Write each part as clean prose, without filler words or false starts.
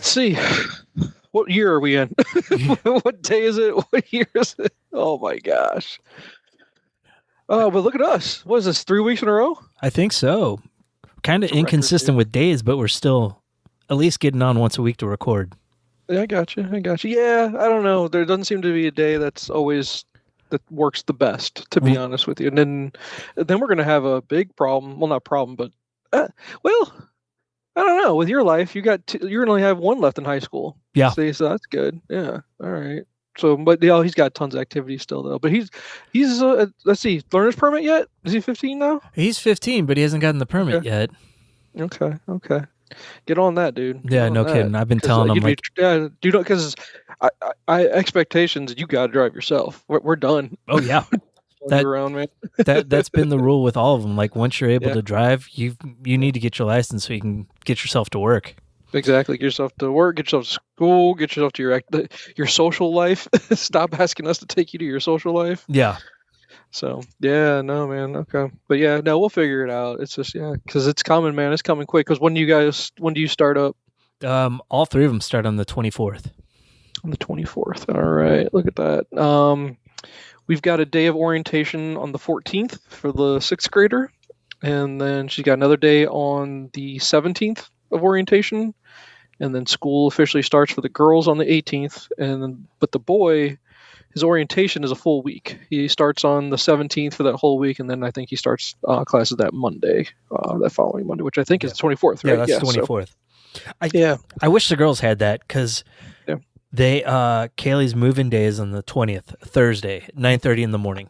Let's see. What year are we in? What day is it? What year is it? Oh my gosh. Oh, but look at us. What is this, 3 weeks in a row? I think so. Kind of It's a record, inconsistent dude. with days, but we're still at least getting on once a week to record. Yeah, I got you. Yeah, I don't know. There doesn't seem to be a day that works the best, to be honest with you. And then we're gonna have a big problem. Well, not problem, but well, I don't know. With your life, you're gonna only have one left in high school. Yeah. See, so that's good. Yeah. All right. So, but he's got tons of activities still though. But he's let's see, learner's permit yet? Is he 15 now? He's 15, but he hasn't gotten the permit yet. Okay. Get on that, dude. Yeah, no kidding. I've been telling him because I expectations. You got to drive yourself. We're done. Oh yeah, around, man. that's been the rule with all of them. Like once you're able to drive, you need to get your license so you can get yourself to work. Exactly. Get yourself to work. Get yourself to school. Get yourself to your social life. Stop asking us to take you to your social life. Yeah. So yeah, no, man. Okay, but yeah, no, we'll figure it out. It's just because it's coming, man. It's coming quick. Because when do you start up? All three of them start on the 24th. On the 24th. All right. Look at that. We've got a day of orientation on the 14th for the 6th grader, and then she's got another day on the 17th of orientation, and then school officially starts for the girls on the 18th, but the boy, his orientation is a full week. He starts on the 17th for that whole week, and then I think he starts classes that Monday, that following Monday, which I think is the 24th, right? Yeah, that's the 24th. I wish the girls had that because they Kaylee's move-in day is on the 20th, Thursday, 9:30 in the morning.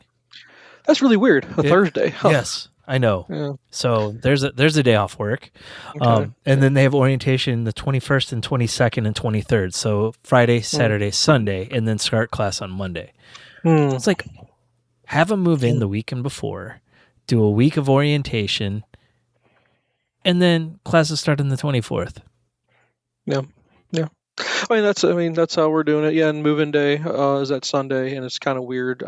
That's really weird. Thursday. Huh. Yes, I know. Yeah. So there's a day off work. Okay. And then they have orientation the 21st and 22nd and 23rd. So Friday, Saturday, Sunday, and then start class on Monday. It's like, have them move in the weekend before, do a week of orientation, and then classes start on the 24th. Yeah. I mean that's how we're doing it. Yeah, and move-in day is that Sunday, and it's kind of weird.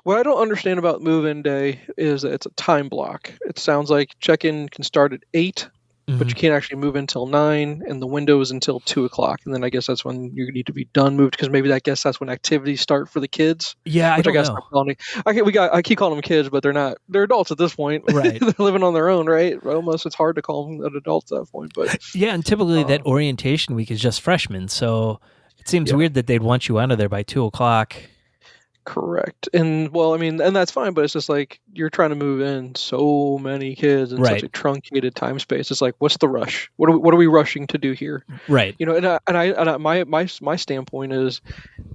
What I don't understand about move-in day is that it's a time block. It sounds like check-in can start at 8, but you can't actually move until 9, and the window is until 2 o'clock. And then I guess that's when you need to be done moved, because maybe that's when activities start for the kids. Yeah, which I guess I keep calling them kids, but they're not. They're adults at this point. Right. They're living on their own, right? Almost it's hard to call them an adult at that point. But yeah, and typically that orientation week is just freshmen, so it seems weird that they'd want you out of there by 2 o'clock. Correct. And well, I mean, and that's fine, but it's just like you're trying to move in so many kids in such a truncated time space. It's like, what's the rush? What are we rushing to do here? Right. You know, my standpoint is,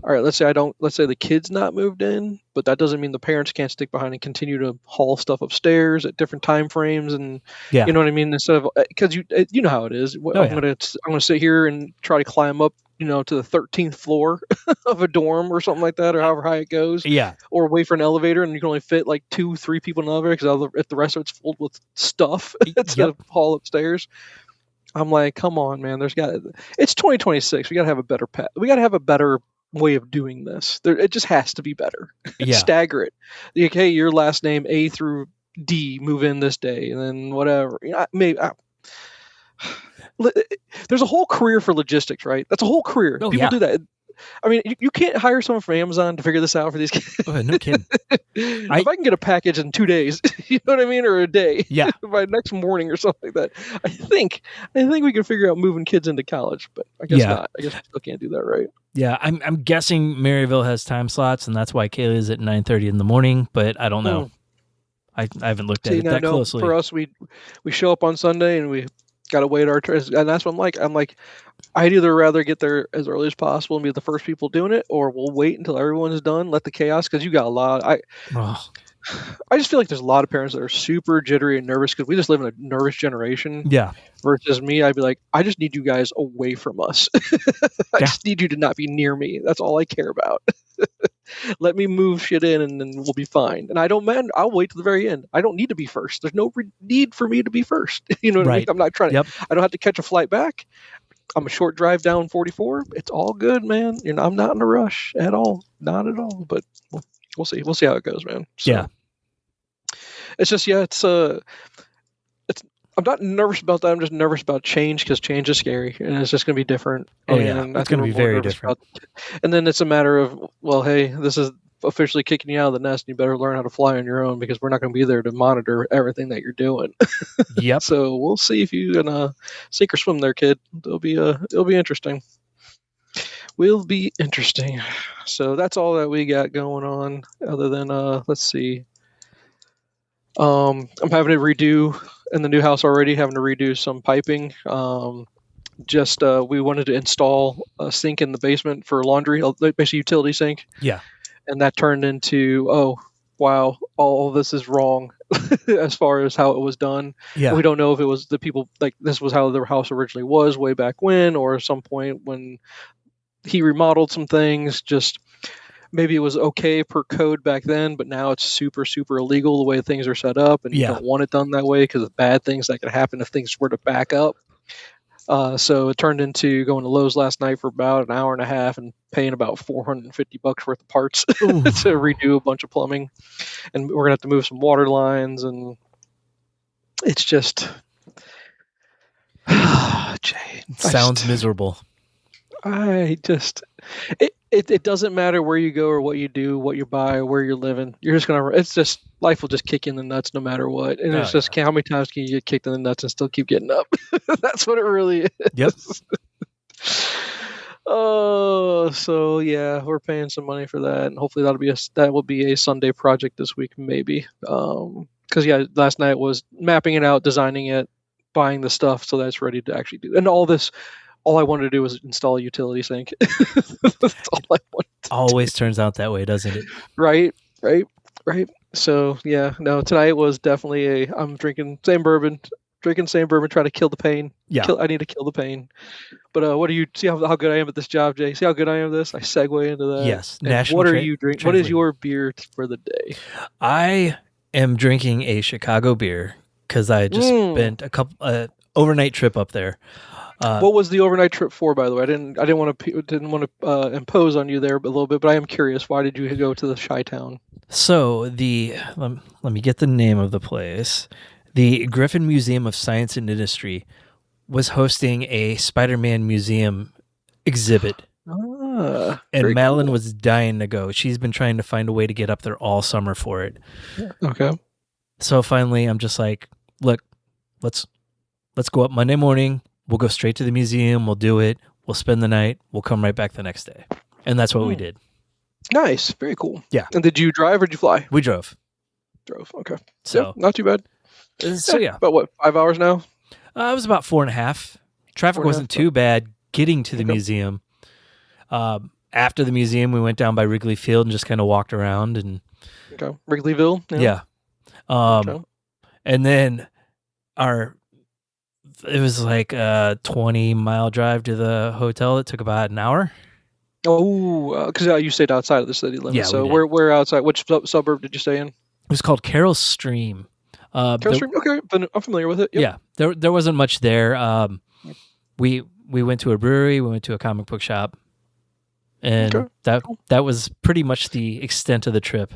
all right, let's say the kid's not moved in, but that doesn't mean the parents can't stick behind and continue to haul stuff upstairs at different time frames, and you know what I mean. Instead of because you know how it is. I'm gonna sit here and try to climb up, to the 13th floor of a dorm or something like that, or however high it goes. Yeah. Or wait for an elevator, and you can only fit like 2-3 people in an elevator because if the rest of it's filled with stuff instead of haul upstairs. I'm like, come on, man. It's 2026. We got to have a better We got to have a better way of doing this. It just has to be better. Stagger it. Okay, your last name A through D, move in this day, and then whatever. There's a whole career for logistics, right? That's a whole career. People do that. I mean, you can't hire someone from Amazon to figure this out for these kids. Oh, no kidding. If I can get a package in 2 days, you know what I mean, or a day, yeah, by next morning or something like that, I think we can figure out moving kids into college, but I guess not. I guess we still can't do that, right? Yeah, I'm guessing Maryville has time slots, and that's why Kaylee is at 9:30 in the morning, but I don't know. I haven't looked at it that closely. For us, we show up on Sunday and we got to wait our turn, and that's what I'm like. I'd either rather get there as early as possible and be the first people doing it, or we'll wait until everyone's done, let the chaos, because you got a lot. I just feel like there's a lot of parents that are super jittery and nervous because we just live in a nervous generation. Yeah. Versus me, I'd be like, I just need you guys away from us. I just need you to not be near me. That's all I care about. Let me move shit in, and then we'll be fine. And I'll wait to the very end. I don't need to be first. There's no need for me to be first. You know what I mean? I'm not trying to. I don't have to catch a flight back. I'm a short drive down 44. It's all good, man. I'm not in a rush at all. Not at all. But we'll see. We'll see how it goes, man. So, it's just, I'm not nervous about that. I'm just nervous about change because change is scary and it's just going to be different. Oh yeah, And I it's think going to we're be more very nervous different. and then it's a matter of, well, hey, this is officially kicking you out of the nest. And you better learn how to fly on your own because we're not going to be there to monitor everything that you're doing. Yep. So we'll see if you can sink or swim there, kid. It'll be interesting. Will be interesting. So that's all that we got going on. Other than let's see. I'm having to redo in the new house already. Having to redo some piping. Just we wanted to install a sink in the basement for laundry, basically utility sink. Yeah. And that turned into, oh wow, all of this is wrong as far as how it was done. Yeah. And we don't know if it was the people, like this was how their house originally was way back when, or at some point when he remodeled some things. Just maybe it was okay per code back then, but now it's super super illegal the way things are set up, and you don't want it done that way because of bad things that could happen if things were to back up. So it turned into going to Lowe's last night for about an hour and a half and paying about $450 worth of parts to redo a bunch of plumbing. And we're gonna have to move some water lines, and it's just Jay. Sounds miserable. It doesn't matter where you go or what you do, what you buy, where you're living. You're just gonna. It's just life will just kick you in the nuts no matter what. And it's just how many times can you get kicked in the nuts and still keep getting up? That's what it really is. Yep. Oh, so yeah, we're paying some money for that, and hopefully that will be a Sunday project this week, maybe. Because last night was mapping it out, designing it, buying the stuff so that's ready to actually do. And all I wanted to do was install a utility sink. That's all I wanted. Always turns out that way, doesn't it? Right. So yeah, no. Tonight was definitely I'm drinking same bourbon, trying to kill the pain. Yeah, I need to kill the pain. But what do you see how good I am at this job, Jay? See how good I am at this? I segue into that. Yes. What are you drinking? What is your beer for the day? I am drinking a Chicago beer because I just spent a couple overnight trip up there. What was the overnight trip for, by the way? I didn't want to impose on you there a little bit, but I am curious. Why did you go to the Chi-Town? So let me get the name of the place. The Griffin Museum of Science and Industry was hosting a Spider-Man museum exhibit. And Madeline was dying to go. She's been trying to find a way to get up there all summer for it. Okay. So finally, I'm just like, look, let's go up Monday morning. We'll go straight to the museum. We'll do it. We'll spend the night. We'll come right back the next day. And that's what we did. Nice. Very cool. Yeah. And did you drive or did you fly? We drove. Okay. So not too bad. So yeah. About what, 5 hours now? It was about 4.5. Traffic wasn't too bad getting to the museum. After the museum, we went down by Wrigley Field and just kind of walked around. And Wrigleyville? Yeah. And then it was like a 20-mile drive to the hotel. It took about an hour. Oh, because you stayed outside of the city limits. Yeah, so where outside? Which suburb did you stay in? It was called Carroll Stream. Stream? Okay, I'm familiar with it. Yep. Yeah, there wasn't much there. We went to a brewery. We went to a comic book shop. And that was pretty much the extent of the trip.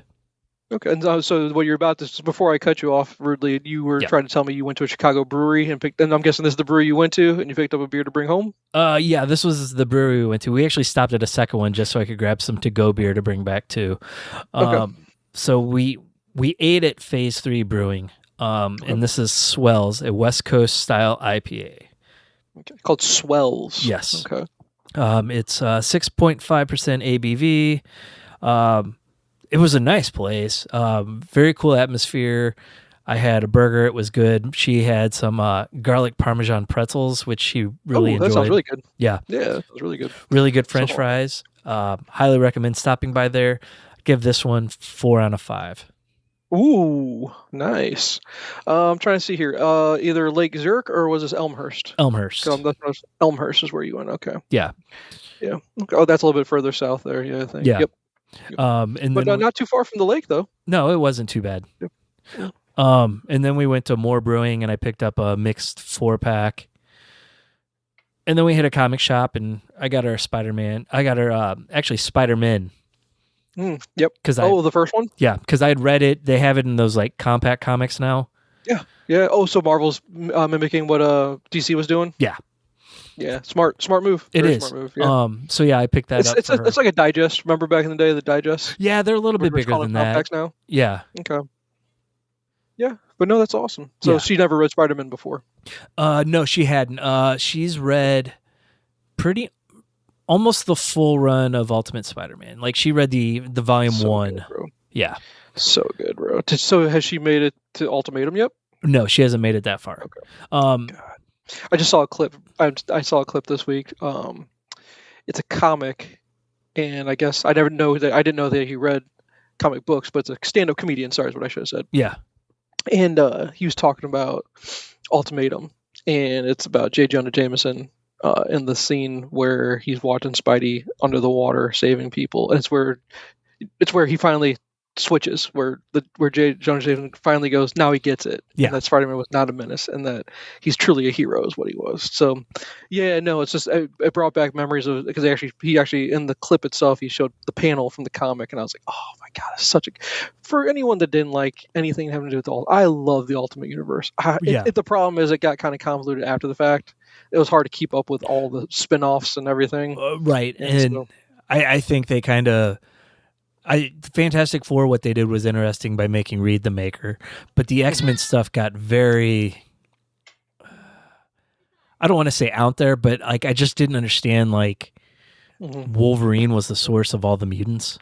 Okay, and so what you're about to, before I cut you off rudely, you were trying to tell me you went to a Chicago brewery and I'm guessing this is the brewery you went to and you picked up a beer to bring home? Yeah, this was the brewery we went to. We actually stopped at a second one just so I could grab some to-go beer to bring back too. So we ate at Phase 3 Brewing, and this is Swells, a West Coast style IPA. Okay. Called Swells. Yes. Okay. It's 6.5% ABV. It was a nice place. Very cool atmosphere. I had a burger. It was good. She had some garlic Parmesan pretzels, which she really enjoyed. That sounds really good. Yeah. Yeah, that was really good. Really good French fries. Highly recommend stopping by there. Give this one 4 out of 5. Ooh, nice. I'm trying to see here. Either Lake Zurich or was this Elmhurst? Elmhurst. Elmhurst is where you went. Okay. Yeah. Yeah. Okay. Oh, that's a little bit further south there. Yeah, I think. Yeah. Yep. But not too far from the lake, though. No, it wasn't too bad. Yep. Yeah. And then we went to More Brewing, and I picked up a mixed 4-pack. And then we hit a comic shop, and I got her Spider-Man. I got her actually Spider-Man. Yep. The first one? Yeah, because I had read it. They have it in those like compact comics now. Yeah. Oh, so Marvel's mimicking what DC was doing. Yeah, Yeah, smart move. it Very is. smart move. Yeah. So yeah, I picked that up for her. It's like a digest. Remember back in the day, the digest. Yeah, they're a little bit We're just bigger calling than them that. compacts now. Yeah. Okay. Yeah, but no, that's awesome. So Yeah. she never read Spider-Man before. No, she hadn't. She's read pretty almost the full run of Ultimate Spider-Man. Like she read the volume So 1. good, bro. Yeah. So good, bro. So has she made it to Ultimatum yet? No, she hasn't made it that far. Okay. Um, God. I just saw a clip. I saw a clip this week. It's a comic, and I guess I didn't know that he read comic books, but it's a stand-up comedian. Sorry, is what I should have said. yeah. And he was talking about Ultimatum, and it's about J. Jonah Jameson in the scene where he's watching Spidey under the water saving people, and it's where he finally switches, where J. Jonah Jameson finally goes, now he gets it, Yeah. and that Spider-Man was not a menace, and that he's truly a hero is what he was. So, yeah, no, it's just it brought back memories of because he actually in the clip itself he showed the panel from the comic, and I was like, oh my god, it's such a for anyone that didn't like anything having to do with I love the Ultimate Universe. The problem is it got kind of convoluted after the fact. It was hard to keep up with all the spin-offs and everything. Right. And so, I think they kind of Fantastic Four, what they did was interesting by making Reed the Maker, but the X-Men stuff got very, I don't want to say out there, but like I just didn't understand like Wolverine was the source of all the mutants.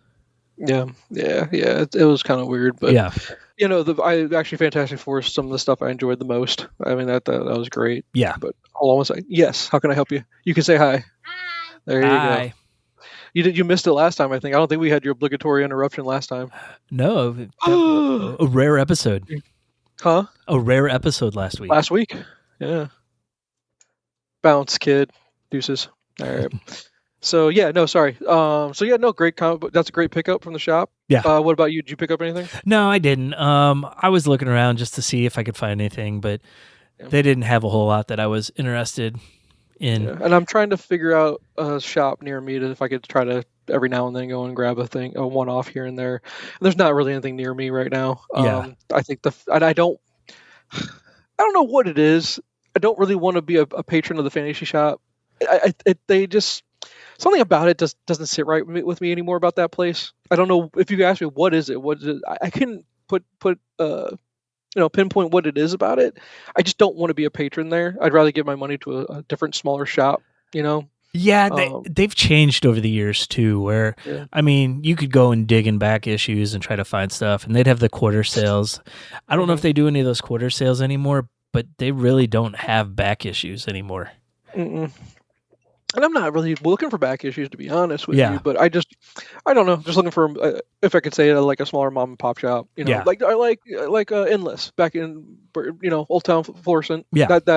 Yeah. It was kind of weird, but yeah, Fantastic Four is some of the stuff I enjoyed the most. I mean that was great. Yeah, but hold on one second. Yes, how can I help you? You can say hi. Hi. There you go. You missed it last time, I think. I don't think we had your obligatory interruption last time. No, a rare episode. Huh? A rare episode last week. Last week? Yeah. Bounce, kid. Deuces. All right. So yeah, no, sorry. Great comment. That's a great pickup from the shop. Yeah. What about you? Did you pick up anything? No, I didn't. I was looking around just to see if I could find anything, but they didn't have a whole lot that I was interested in. Yeah. And I'm trying to figure out a shop near me if I could try to every now and then go and grab a one-off here and there. There's not really anything near me right now. I think I don't know what it is. I don't really want to be a patron of the fantasy shop. They just something about it just doesn't sit right with me anymore about that place. I don't know if you could ask me what is it. I couldn't put pinpoint what it is about it. I just don't want to be a patron there. I'd rather give my money to a different, smaller shop. Yeah, they've changed over the years too. Where I mean, you could go and dig in back issues and try to find stuff, and they'd have the quarter sales. I don't know if they do any of those quarter sales anymore, but they really don't have back issues anymore. Mm-mm. And I'm not really looking for back issues, to be honest with you. But I don't know. Just looking for, if I could say it, like a smaller mom and pop shop. Like I like Endless back in Old Town Florissant. Yeah. That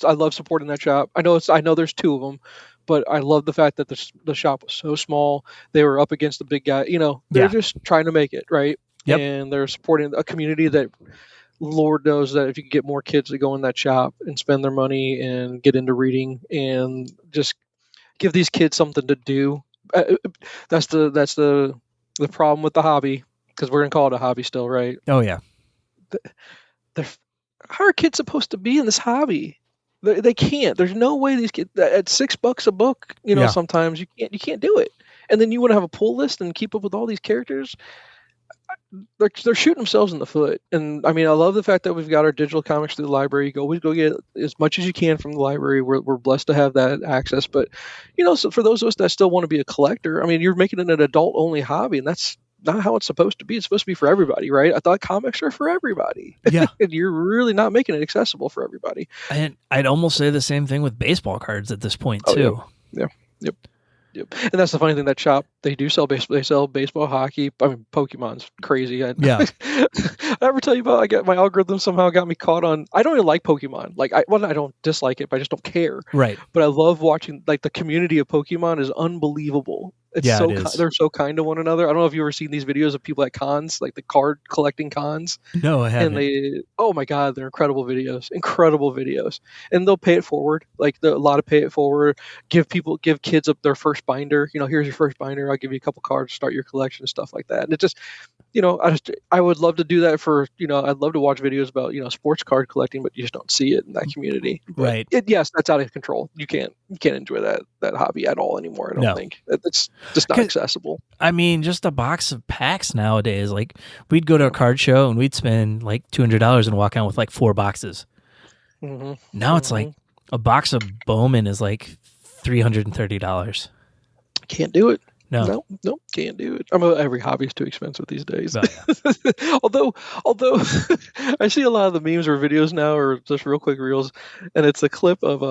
I love supporting that shop. I know there's two of them, but I love the fact that the shop was so small. They were up against the big guy. They're just trying to make it right. Yep. And they're supporting a community that. Lord knows that if you could get more kids to go in that shop and spend their money and get into reading and just give these kids something to do. That's the problem with the hobby, because we're gonna call it a hobby still, right? Oh yeah. How are kids supposed to be in this hobby? They can't. There's no way these kids at $6 a book. Sometimes you can't do it. And then you want to have a pull list and keep up with all these characters. They're shooting themselves in the foot. And I mean, I love the fact that we've got our digital comics through the library. You always go get as much as you can from the library. We're blessed to have that access. But so for those of us that still want to be a collector, I mean, you're making it an adult only hobby, and that's not how it's supposed to be. It's supposed to be for everybody, right? I thought comics are for everybody. Yeah. And you're really not making it accessible for everybody. And I'd almost say the same thing with baseball cards at this point too. Yeah. Yep. And that's the funny thing, that shop, they do sell baseball. They sell baseball, hockey. I mean, Pokemon's crazy. I ever tell you about? I got my algorithm somehow got me caught on. I don't even like Pokemon. Like, I don't dislike it, but I just don't care. Right. But I love watching. Like, the community of Pokemon is unbelievable. It is. They're so kind to one another. I don't know if you've ever seen these videos of people at cons, like the card collecting cons. No, I haven't. And oh my God, they're incredible videos. And they'll pay it forward. Like a lot of pay it forward. Give kids up their first binder. Here's your first binder. I'll give you a couple cards to start your collection and stuff like that. And it just, I would love to do that for, I'd love to watch videos about, sports card collecting, but you just don't see it in that community. But Right. yes, that's out of control. You can't enjoy that hobby at all anymore. I don't think it's just not accessible. I mean, just a box of packs nowadays, like we'd go to a card show and we'd spend like $200 and walk out with like 4 boxes. Mm-hmm. Now it's like a box of Bowman is like $330. Can't do it. No, can't do it. Every hobby is too expensive these days. Oh, yeah. although I see a lot of the memes or videos now, or just real quick reels, and it's a clip of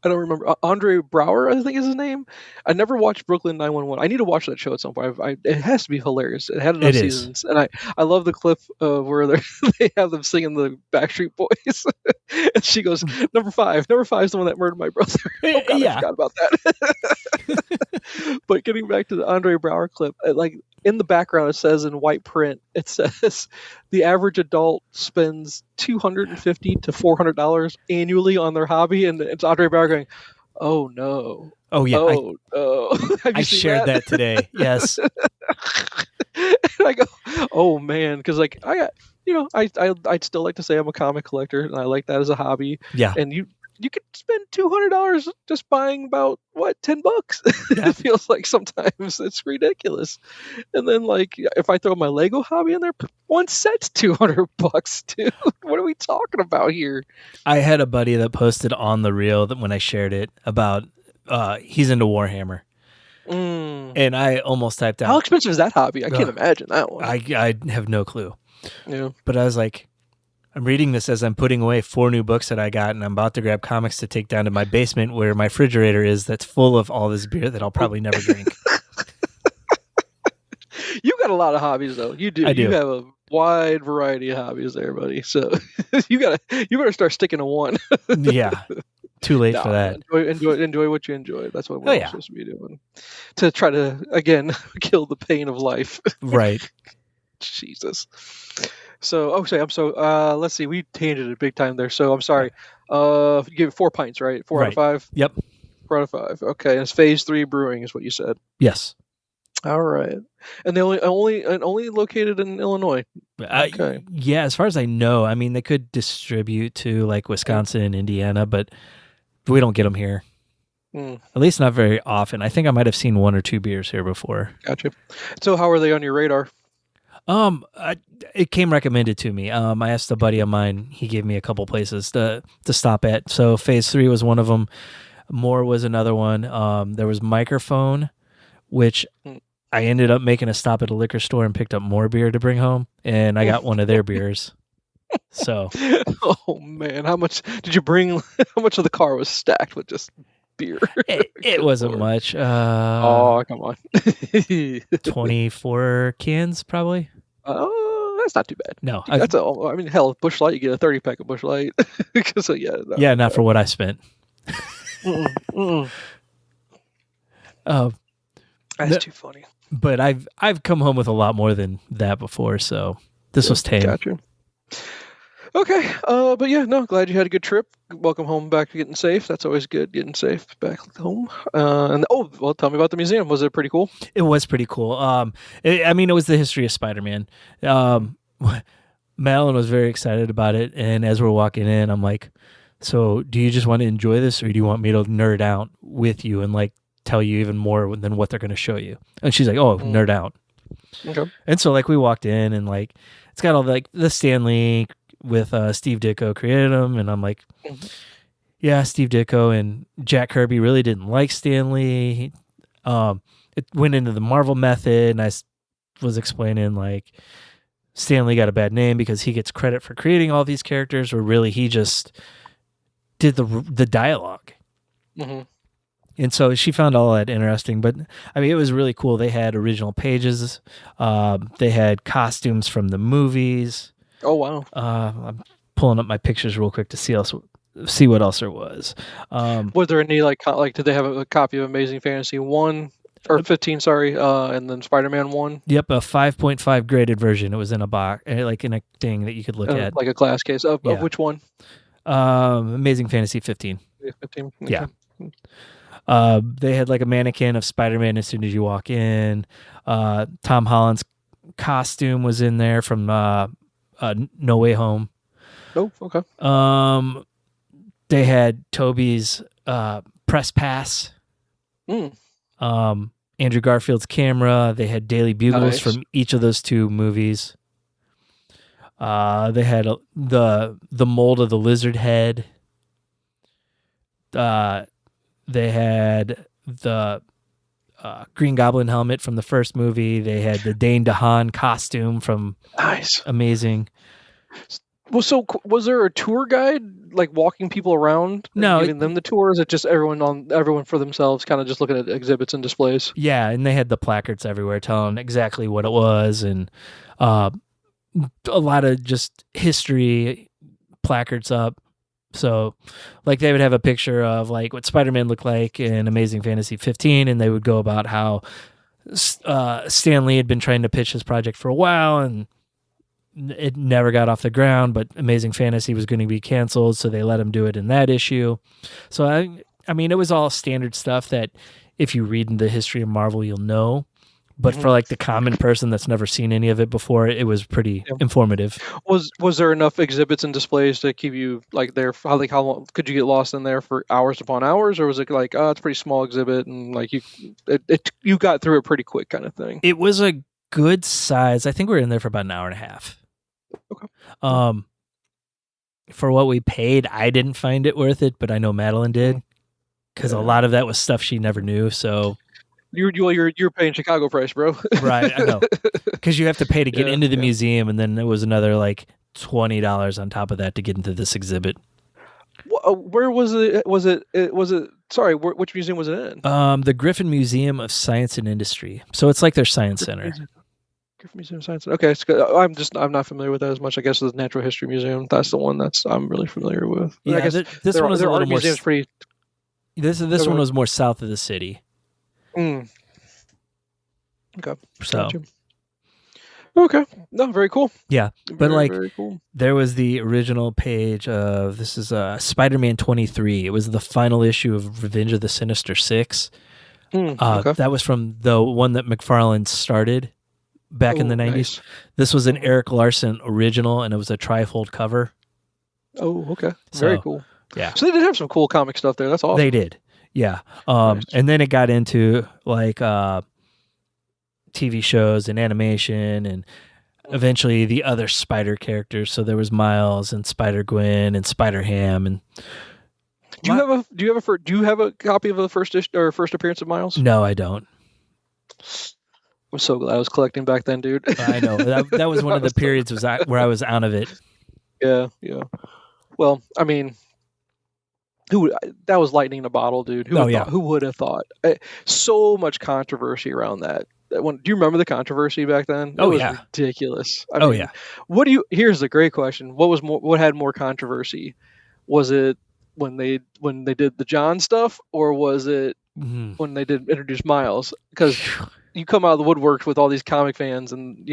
I don't remember, Andre Brower, I think is his name. I never watched Brooklyn 911. I need to watch that show at some point. It has to be hilarious. It had enough seasons, and I love the clip where they have them singing the Backstreet Boys, and she goes, "Number five is the one that murdered my brother." Oh God, I forgot about that. But getting back to the Andre Brower clip, like in the background, it says in white print, it says the average adult spends $250 to $400 annually on their hobby, and it's Andre Brower going, "Oh no! Oh yeah! Oh no!" I shared that today. Yes. And I go, "Oh man," because like I got, I'd still like to say I'm a comic collector, and I like that as a hobby. Yeah. And you could spend $200 just buying about $10. Yeah. It feels like sometimes it's ridiculous. And then like if I throw my Lego hobby in there, one set's $200, dude. What are we talking about here? I had a buddy that posted on the reel that when I shared it about he's into Warhammer. And I almost typed out, how expensive is that hobby? I can't imagine that one. I have no clue. Yeah. But I was like, I'm reading this as I'm putting away 4 new books that I got, and I'm about to grab comics to take down to my basement where my refrigerator is that's full of all this beer that I'll probably never drink. You got a lot of hobbies, though. You do. I do. You have a wide variety of hobbies there, buddy. So you better start sticking to one. Yeah. Too late for that. Enjoy what you enjoy. That's what we're supposed to be doing. To try to, again, kill the pain of life. Right. Jesus. So, let's see. We tangented it big time there. So I'm sorry. You gave it 4 pints, right? 4 out of 5? Yep. 4 out of 5. Okay. And it's phase 3 brewing is what you said. Yes. All right. And they only located in Illinois. Okay. Yeah, as far as I know, I mean, they could distribute to like Wisconsin and Indiana, but we don't get them here. At least not very often. I think I might have seen 1 or 2 beers here before. Gotcha. So how are they on your radar? It came recommended to me. I asked a buddy of mine. He gave me a couple places to stop at. So phase 3 was one of them. More was another one. There was Microphone, which I ended up making a stop at a liquor store and picked up more beer to bring home, and I got one of their beers. So, oh man, how much did you bring? How much of the car was stacked with just beer? It wasn't much. Oh, come on. 24 cans probably. Oh, that's not too bad. No, I mean, hell, Busch Light, you get a 30-pack of Busch Light. So yeah. Not for what I spent. That's too funny. But I've come home with a lot more than that before, so this was tame. Gotcha. Okay, but yeah, no, glad you had a good trip. Welcome home back to getting safe. That's always good, getting safe back home. Tell me about the museum. Was it pretty cool? It was pretty cool. It was the history of Spider-Man. Madeline was very excited about it, and as we're walking in, I'm like, so do you just want to enjoy this, or do you want me to nerd out with you and like tell you even more than what they're going to show you? And she's like, oh, nerd out. Okay. And so like we walked in, and like it's got all the Stan Lee with Steve Ditko created them, and I'm like, yeah, Steve Ditko and Jack Kirby really didn't like Stan Lee. It went into the Marvel method, and I was explaining like Stan Lee got a bad name because he gets credit for creating all these characters, or really he just did the dialogue. Mm-hmm. And so she found all that interesting, but I mean, it was really cool. They had original pages. They had costumes from the movies. Oh, wow. I'm pulling up my pictures real quick to see what else there was. Was there any like did they have a copy of Amazing Fantasy 1 or 15? Sorry, and then Spider-Man 1. Yep, a 5.5 graded version. It was in a box, like in a thing that you could look at, like a glass case of which one? Amazing Fantasy 15. 15. Okay. Yeah. They had like a mannequin of Spider-Man as soon as you walk in. Tom Holland's costume was in there from No Way Home. Oh, okay. They had Toby's press pass. Andrew Garfield's camera. They had daily bugles from each of those two movies. They had the mold of the lizard head. They had the Green Goblin helmet from the first movie. They had the Dane DeHaan costume from Amazing. Well, so was there a tour guide like walking people around and giving them the tour? Or is it just everyone for themselves, kind of just looking at exhibits and displays? Yeah, and they had the placards everywhere telling exactly what it was, and a lot of just history placards up. So, like, they would have a picture of like what Spider-Man looked like in Amazing Fantasy 15, and they would go about how Stan Lee had been trying to pitch his project for a while, and it never got off the ground, but Amazing Fantasy was going to be canceled, so they let him do it in that issue. So, I mean, it was all standard stuff that if you read in the history of Marvel, you'll know. But for like the common person that's never seen any of it before, it was pretty informative. Was there enough exhibits and displays to keep you like there? How long could you get lost in there for hours upon hours, or was it like, oh, it's a pretty small exhibit and like you got through it pretty quick kind of thing? It was a good size. I think we were in there for about an hour and a half. Okay. For what we paid, I didn't find it worth it, but I know Madeline did, because a lot of that was stuff she never knew. So. You're paying Chicago price, bro. Right, I know. Because you have to pay to get into the museum, and then it was another like $20 on top of that to get into this exhibit. Where was it? Was it? Sorry, which museum was it in? The Griffin Museum of Science and Industry. So it's like their science center. Griffin Museum of Science. Okay, I'm not familiar with that as much. I guess the Natural History Museum. That's the one I'm really familiar with. Yeah, I guess this one was a little more. Pretty. This one was more south of the city. Okay. So. Okay. No, very cool. Yeah, but very cool. There was the original page of this is Spider-Man 23. It was the final issue of Revenge of the Sinister Six. Okay. That was from the one that McFarlane started back in the 90s. Nice. This was an Eric Larson original, and it was a trifold cover. Oh, okay. Very cool. Yeah. So they did have some cool comic stuff there. That's awesome. They did. Yeah. Nice. And then it got into like TV shows and animation and eventually the other Spider characters. So there was Miles and Spider-Gwen and Spider-Ham. And do you have a copy of the first appearance of Miles? No, I don't. I'm so glad I was collecting back then, dude. I know. That was one of the periods where I was out of it. Yeah. Well, I mean, that was lightning in a bottle, dude. Who would have thought? So much controversy around that. Do you remember the controversy back then? It was ridiculous. I mean, here's the great question. What had more controversy? Was it when they did the John stuff, or was it when they did introduce Miles? Because you come out of the woodworks with all these comic fans, and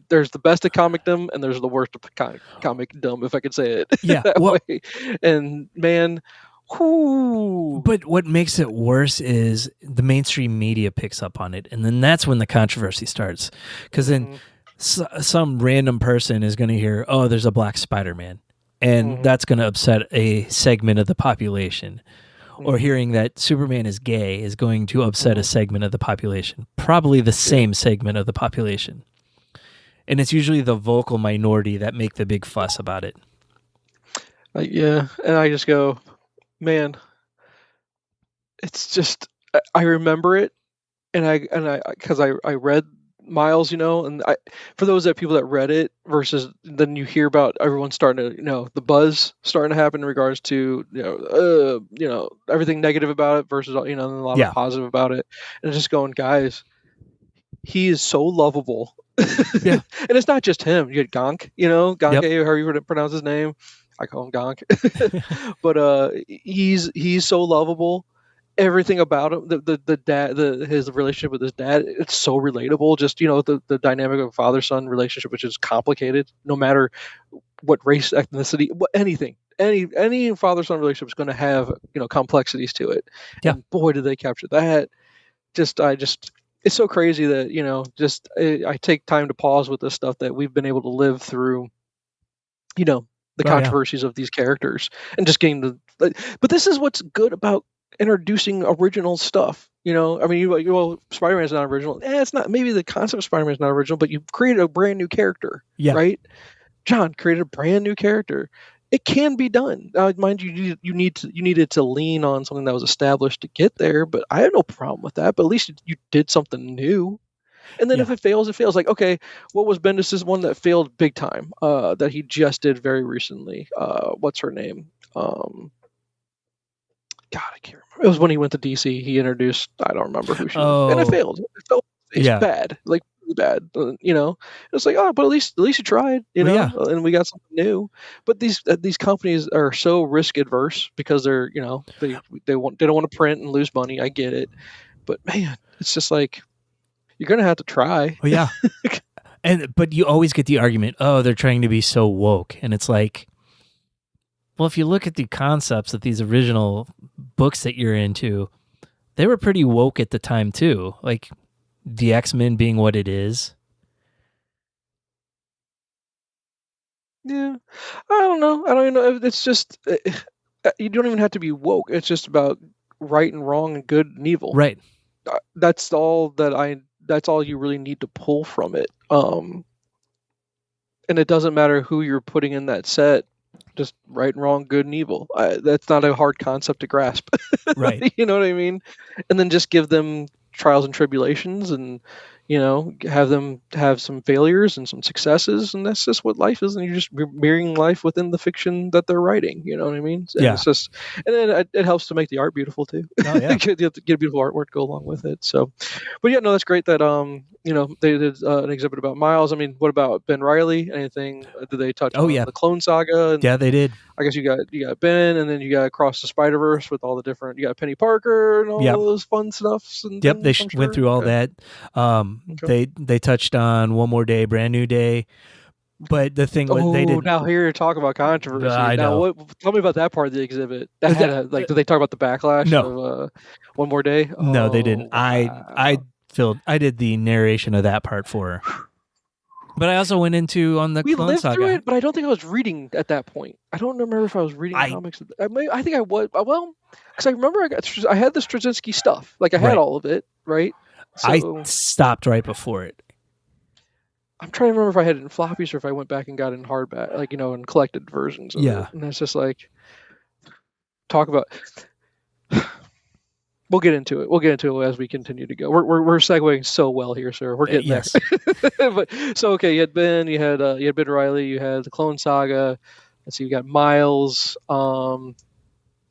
there's the best of comicdom and there's the worst of comicdom, if I could say it. Yeah. Way. And man. But what makes it worse is the mainstream media picks up on it, and then that's when the controversy starts. Because then some random person is going to hear, "Oh, there's a black Spider-Man," and that's going to upset a segment of the population. Or hearing that Superman is gay is going to upset a segment of the population, probably the same segment of the population. And it's usually the vocal minority that make the big fuss about it. And I just go, man, it's just, I remember it, and I because I read Miles, and for those people that read it versus then you hear about everyone starting to, the buzz starting to happen in regards to, everything negative about it versus, and a lot of positive about it, and just going, guys, he is so lovable. Yeah. And it's not just him. You had Gonk, Gonk, however you pronounce his name. I call him Gonk. But he's so lovable. Everything about him, the dad, his relationship with his dad, it's so relatable. Just the dynamic of a father-son relationship, which is complicated, no matter what race, ethnicity, anything. Any father-son relationship is going to have complexities to it. Yeah. And boy, did they capture that! it's so crazy that just I take time to pause with this stuff that we've been able to live through. The controversies of these characters and just getting but this is what's good about introducing original stuff. I mean, Spider-Man's not original. It's not. Maybe the concept of Spider-Man is not original, but you created a brand new character, right? John created a brand new character. It can be done. Mind you, you needed to lean on something that was established to get there, but I have no problem with that. But at least you did something new. And then if it fails, it fails. Like, okay, what was Bendis' one that failed big time? That he just did very recently. What's her name? God, I can't remember. It was when he went to DC. He introduced. I don't remember who she was, and it failed. It felt bad, like really bad. It's like, but at least you tried. And we got something new. But these companies are so risk adverse because they're they don't want to print and lose money. I get it, but man, it's just like. You're gonna have to try. Oh yeah, but you always get the argument, they're trying to be so woke, and it's like, well, if you look at the concepts of these original books that you're into, they were pretty woke at the time too. Like the X-Men being what it is. Yeah, I don't know. I don't even know. It's just you don't even have to be woke. It's just about right and wrong and good and evil. Right. That's all that's all you really need to pull from it. And it doesn't matter who you're putting in that set, just right and wrong, good and evil. That's not a hard concept to grasp. Right. You know what I mean? And then just give them trials and tribulations and, have them have some failures and some successes. And that's just what life is. And you're just mirroring life within the fiction that they're writing. You know what I mean? And it's just, and then it helps to make the art beautiful too. Oh, yeah. Get beautiful artwork to go along with it. So, but yeah, no, that's great that, they did an exhibit about Miles. I mean, what about Ben Reilly? Anything? Did they touch on the Clone Saga? And yeah, they did. I guess you got Ben, and then you got Across the Spider-Verse with all the different. You got Penny Parker and all those fun stuffs. And they went through all that. They touched on One More Day, Brand New Day. But the thing was, they didn't. Now here you're talking about controversy. I know. Tell me about that part of the exhibit. That had did they talk about the backlash of One More Day? No, they didn't. Wow. I did the narration of that part for her. But I also went into on the Clone Saga. Through it, but I don't think I was reading at that point. I don't remember if I was reading comics. I think I was. Well, because I remember I had the Straczynski stuff. Like I had all of it, right? So, I stopped right before it. I'm trying to remember if I had it in floppies or if I went back and got it in hardback, like in collected versions. Of it. And it's just like talk about. We'll get into it. We'll get into it as we continue to go. We're segueing so well here, sir. We're getting there. But so okay, you had Ben Reilly, you had the Clone Saga. Let's see, you got Miles.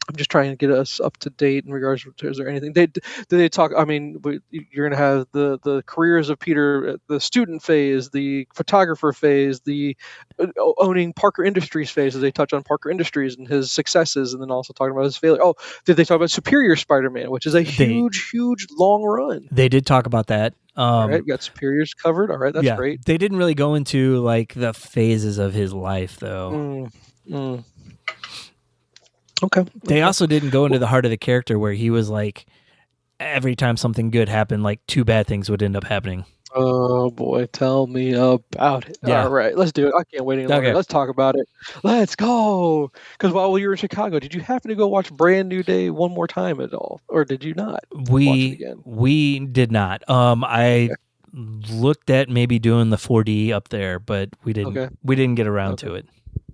I'm just trying to get us up to date in regards to, is there anything did they talk? I mean, you're going to have the careers of Peter, the student phase, the photographer phase, the owning Parker Industries phase. As they touch on Parker Industries and his successes, and then also talking about his failure. Oh, did they talk about Superior Spider-Man, which is a huge long run? They did talk about that. All right, we got Superiors covered. All right, that's great. They didn't really go into like the phases of his life, though. Okay. They also didn't go into the heart of the character where he was like, every time something good happened, like two bad things would end up happening. Oh boy, tell me about it. Yeah. All right, let's do it. I can't wait any longer. Okay. Let's talk about it. Let's go. Because while you were in Chicago, did you happen to go watch Brand New Day one more time at all, or did you not? We did not. I looked at maybe doing the 4D up there, but we didn't. Okay. We didn't get around to it.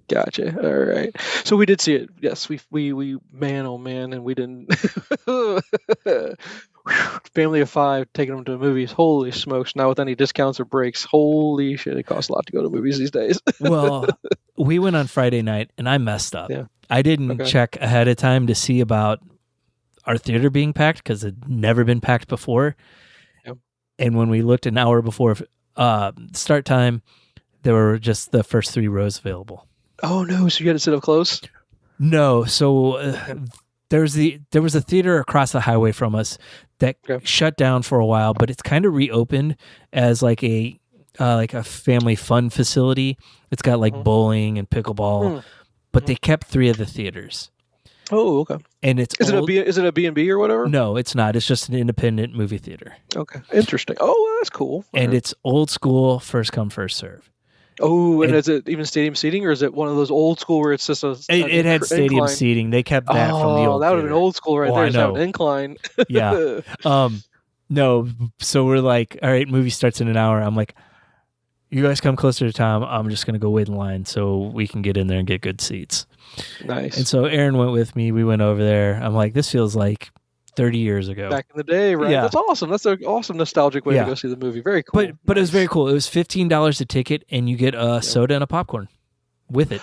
Gotcha. All right. So we did see it. Yes, we man, oh man, and we didn't. Family of 5 taking them to the movies. Holy smokes! Not with any discounts or breaks. Holy shit! It costs a lot to go to movies these days. Well, we went on Friday night, and I messed up. Yeah. I didn't check ahead of time to see about our theater being packed because it had never been packed before. Yep. And when we looked an hour before start time, there were just the first 3 rows available. Oh no! So you had to sit up close? No. So there was a theater across the highway from us that shut down for a while, but it's kind of reopened as like a family fun facility. It's got like bowling and pickleball, but they kept 3 of the theaters. Oh, okay. And it's Is it a B&B or whatever? No, it's not. It's just an independent movie theater. Okay, interesting. Oh, that's cool. And it's old school, first come, first serve. Oh, and is it even stadium seating, or is it one of those old school where it's just it had stadium incline? seating. They kept that from the old that would have theater. been old school right there. I know. An incline. Yeah. No, so we're like, all right, movie starts in an hour. I'm like, you guys come closer to time. I'm just going to go wait in line so we can get in there and get good seats. Nice. And so Aaron went with me. We went over there. I'm like, this feels like 30 years ago. Back in the day, right? Yeah. That's awesome. That's an awesome nostalgic way to go see the movie. Very cool. But it was very cool. It was $15 a ticket, and you get a soda and a popcorn with it.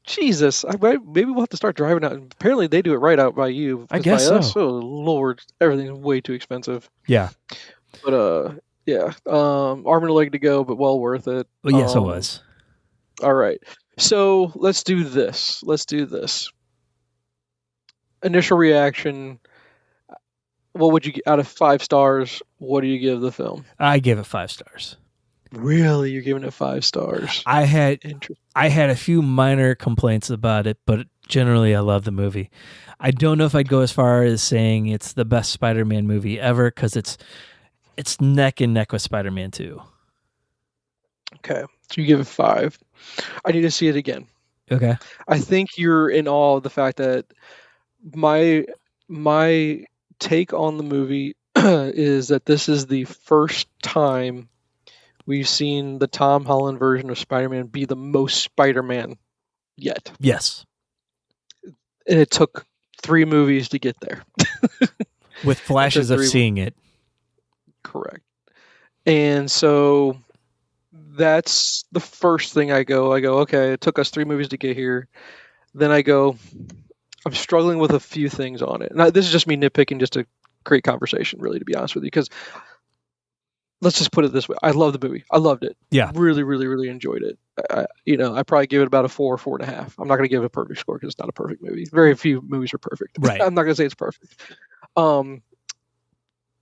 Jesus, maybe we'll have to start driving out. Apparently, they do it right out by you. I guess so. Us, oh Lord, everything's way too expensive. Yeah, but yeah, arm and a leg to go, but well worth it. Well, yes, it was. All right, so let's do this. Initial reaction. What would you out of 5 stars? What do you give the film? I give it 5 stars. Really, you're giving it 5 stars? I had a few minor complaints about it, but generally I love the movie. I don't know if I'd go as far as saying it's the best Spider-Man movie ever, because it's neck and neck with Spider-Man 2. Okay, so you give it 5. I need to see it again. Okay. I think you're in awe of the fact that my take on the movie is that this is the first time we've seen the Tom Holland version of Spider-Man be the most Spider-Man yet. Yes. And it took 3 movies to get there. With flashes of seeing it. Correct. And so that's the first thing I go, okay, it took us 3 movies to get here. Then I go, I'm struggling with a few things on it. And this is just me nitpicking just to create conversation, really, to be honest with you, because let's just put it this way. I love the movie. I loved it. Yeah. Really, really, really enjoyed it. I probably give it about a 4 or 4.5. I'm not going to give it a perfect score because it's not a perfect movie. Very few movies are perfect. Right. I'm not going to say it's perfect.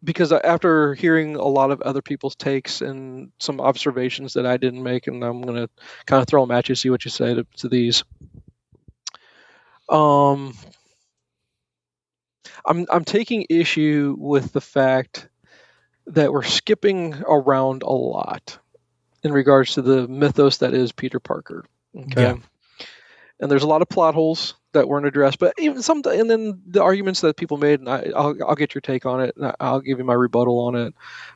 Because after hearing a lot of other people's takes and some observations that I didn't make, and I'm going to kind of throw them at you, see what you say to these. I'm taking issue with the fact that we're skipping around a lot in regards to the mythos that is Peter Parker. Okay. Yeah. And there's a lot of plot holes that weren't addressed, but even some, and then the arguments that people made, and I'll get your take on it, and I'll give you my rebuttal on it,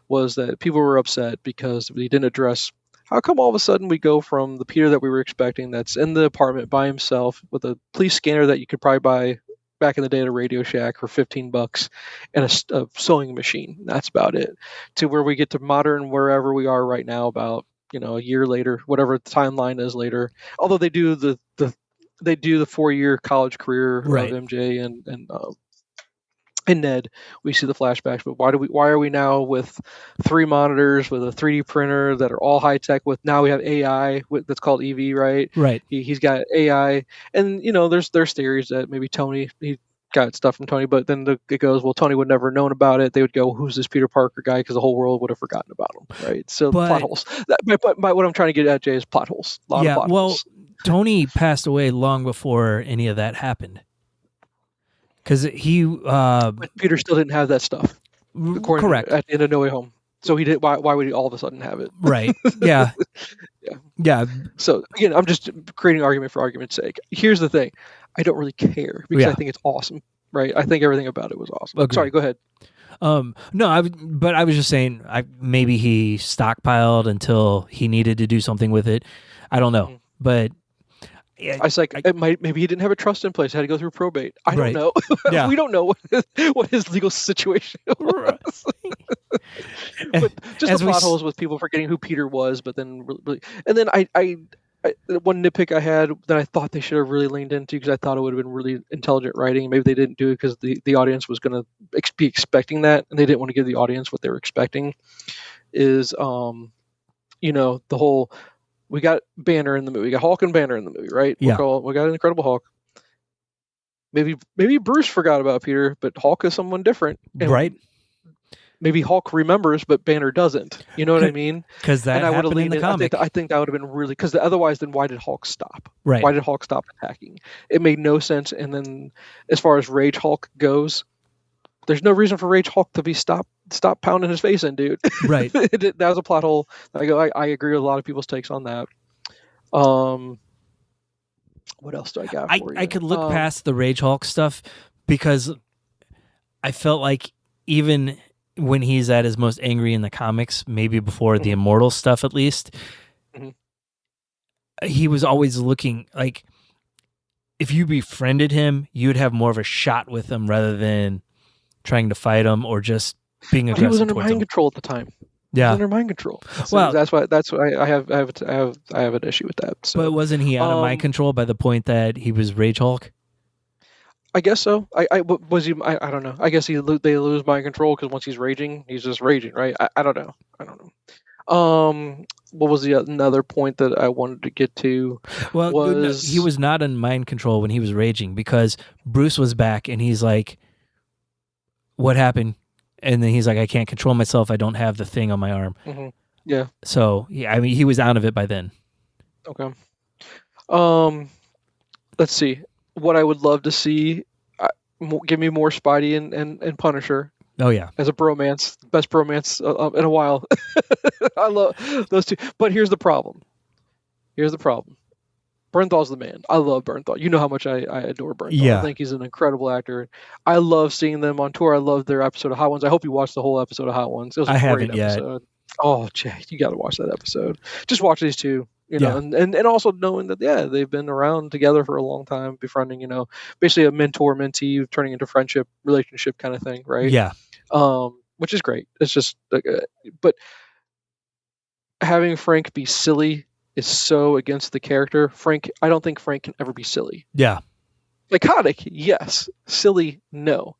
was that people were upset because we didn't address how come all of a sudden we go from the Peter that we were expecting that's in the apartment by himself with a police scanner that you could probably buy back in the day at a Radio Shack for $15 and a sewing machine. That's about it. To where we get to modern wherever we are right now, about a year later, whatever the timeline is later. Although they do the 4-year college career of MJ and Ned, we see the flashbacks. But why are we now with 3 monitors with a 3D printer that are all high tech? With now we have AI that's called EV, right? Right. He's got AI, and there's theories that maybe Tony he got stuff from Tony, but then it goes, well, Tony would never have known about it. They would go, who's this Peter Parker guy? Because the whole world would have forgotten about him, right? So plot holes. But what I'm trying to get at, Jay, is plot holes. A lot of plot holes. Tony passed away long before any of that happened. Because but Peter still didn't have that stuff. Correct. At the end of No Way Home. So he did. Why would he all of a sudden have it? Right. Yeah. Yeah. So again, I'm just creating an argument for argument's sake. Here's the thing: I don't really care because I think it's awesome. Right. I think everything about it was awesome. Okay. Sorry. Go ahead. No, I was just saying, maybe he stockpiled until he needed to do something with it. I don't know, but. I was like, maybe he didn't have a trust in place. Had to go through probate. I don't know. Yeah. We don't know what his legal situation was. But just the plot holes with people forgetting who Peter was. But then, and then I one nitpick I had that I thought they should have really leaned into, because I thought it would have been really intelligent writing. Maybe they didn't do it because the audience was going to be expecting that, and they didn't want to give the audience what they were expecting. Is the whole. We got Banner in the movie. We got Hulk and Banner in the movie, right? Yeah. We got an Incredible Hulk. Maybe Bruce forgot about Peter, but Hulk is someone different. Right. maybe Hulk remembers, but Banner doesn't. You know what I mean? Because that and I would have happened in leaned the in. comic. I think that would have been really, because otherwise, then why did Hulk stop? Right. Why did Hulk stop attacking? It made no sense. And then, as far as Rage Hulk goes, there's no reason for Rage Hulk to be stop pounding his face in, dude. Right. That was a plot hole. I agree with a lot of people's takes on that. What else do I got for you? I could look past the Rage Hulk stuff because I felt like even when he's at his most angry in the comics, maybe before the Immortal stuff at least, he was always looking like if you befriended him, you'd have more of a shot with him rather than trying to fight him or just being aggressive. He was under mind him. Control at the time. Yeah, he was under mind control. So well, that's why I have an issue with that. So. But wasn't he out of mind control by the point that he was Rage Hulk? I guess so. Was he? I don't know. I guess they lose mind control because once he's raging, he's just raging, right? I don't know. What was the another point that I wanted to get to? Well, he was not in mind control when he was raging because Bruce was back and he's like, "What happened?" And then he's like, "I can't control myself. I don't have the thing on my arm." Mm-hmm. Yeah. So I mean, he was out of it by then. Okay. Let's see. What I would love to see, give me more Spidey and Punisher. Oh yeah, as a bromance, best bromance in a while. I love those two. But here's the problem. Bernthal's the man. I love Bernthal. You know how much I adore Bernthal. Yeah. I think he's an incredible actor. I love seeing them on tour. I love their episode of Hot Ones. I hope you watched the whole episode of Hot Ones. It was a great episode. Yet. Oh, Jay, you got to watch that episode. Just watch these two. You know, and also knowing that they've been around together for a long time, befriending. You know, basically a mentor mentee turning into friendship relationship kind of thing, right? Yeah. Which is great. It's just, but having Frank be silly is so against the character. I don't think Frank can ever be silly. Yeah. Psychotic, yes. Silly, no.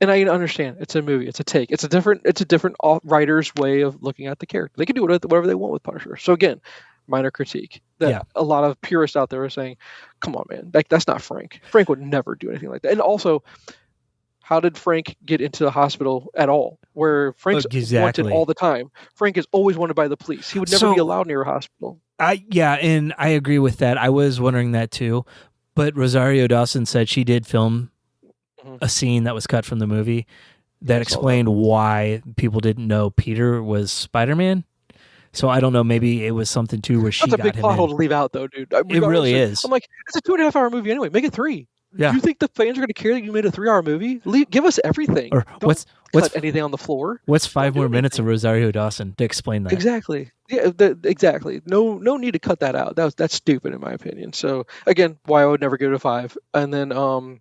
And I understand it's a movie, it's a take, it's a different writer's way of looking at the character. They can do whatever they want with Punisher. So again, minor critique that a lot of purists out there are saying, "Come on, man, that's not Frank. Frank would never do anything like that." And also, how did Frank get into the hospital at all? Where Frank's wanted all the time. Frank is always wanted by the police. He would never be allowed near a hospital. And I agree with that. I was wondering that too. But Rosario Dawson said she did film a scene that was cut from the movie that explained why people didn't know Peter was Spider-Man. So I don't know. Maybe it was something too where she got him in. That's a big plot hole to leave out, though, dude. It really is. I'm like, it's a 2.5-hour movie anyway. Make it 3. Yeah. Do you think the fans are going to care that you made a 3-hour movie? Give us everything. Or what's cut anything on the floor? What's 5 more minutes of Rosario Dawson to explain that? Exactly. Yeah. Exactly. No need to cut that out. That's stupid in my opinion. So again, why I would never give it a 5. And then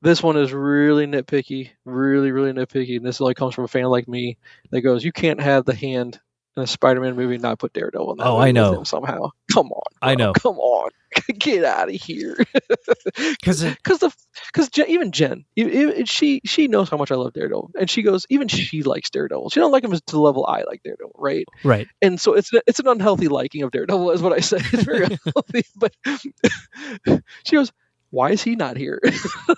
this one is really nitpicky, really really nitpicky. And this only comes from a fan like me that goes, "You cancan't have the hand in a Spider-Man movie and not put Daredevil in that." Oh, I know. Somehow, come on. Bro. I know. Come on. Get out of here. Because even Jen, she knows how much I love Daredevil, and she goes, even she likes Daredevil. She don't like him to the level I like Daredevil, right? Right. And so it's an unhealthy liking of Daredevil, is what I say. It's very unhealthy. But she goes, "Why is he not here?"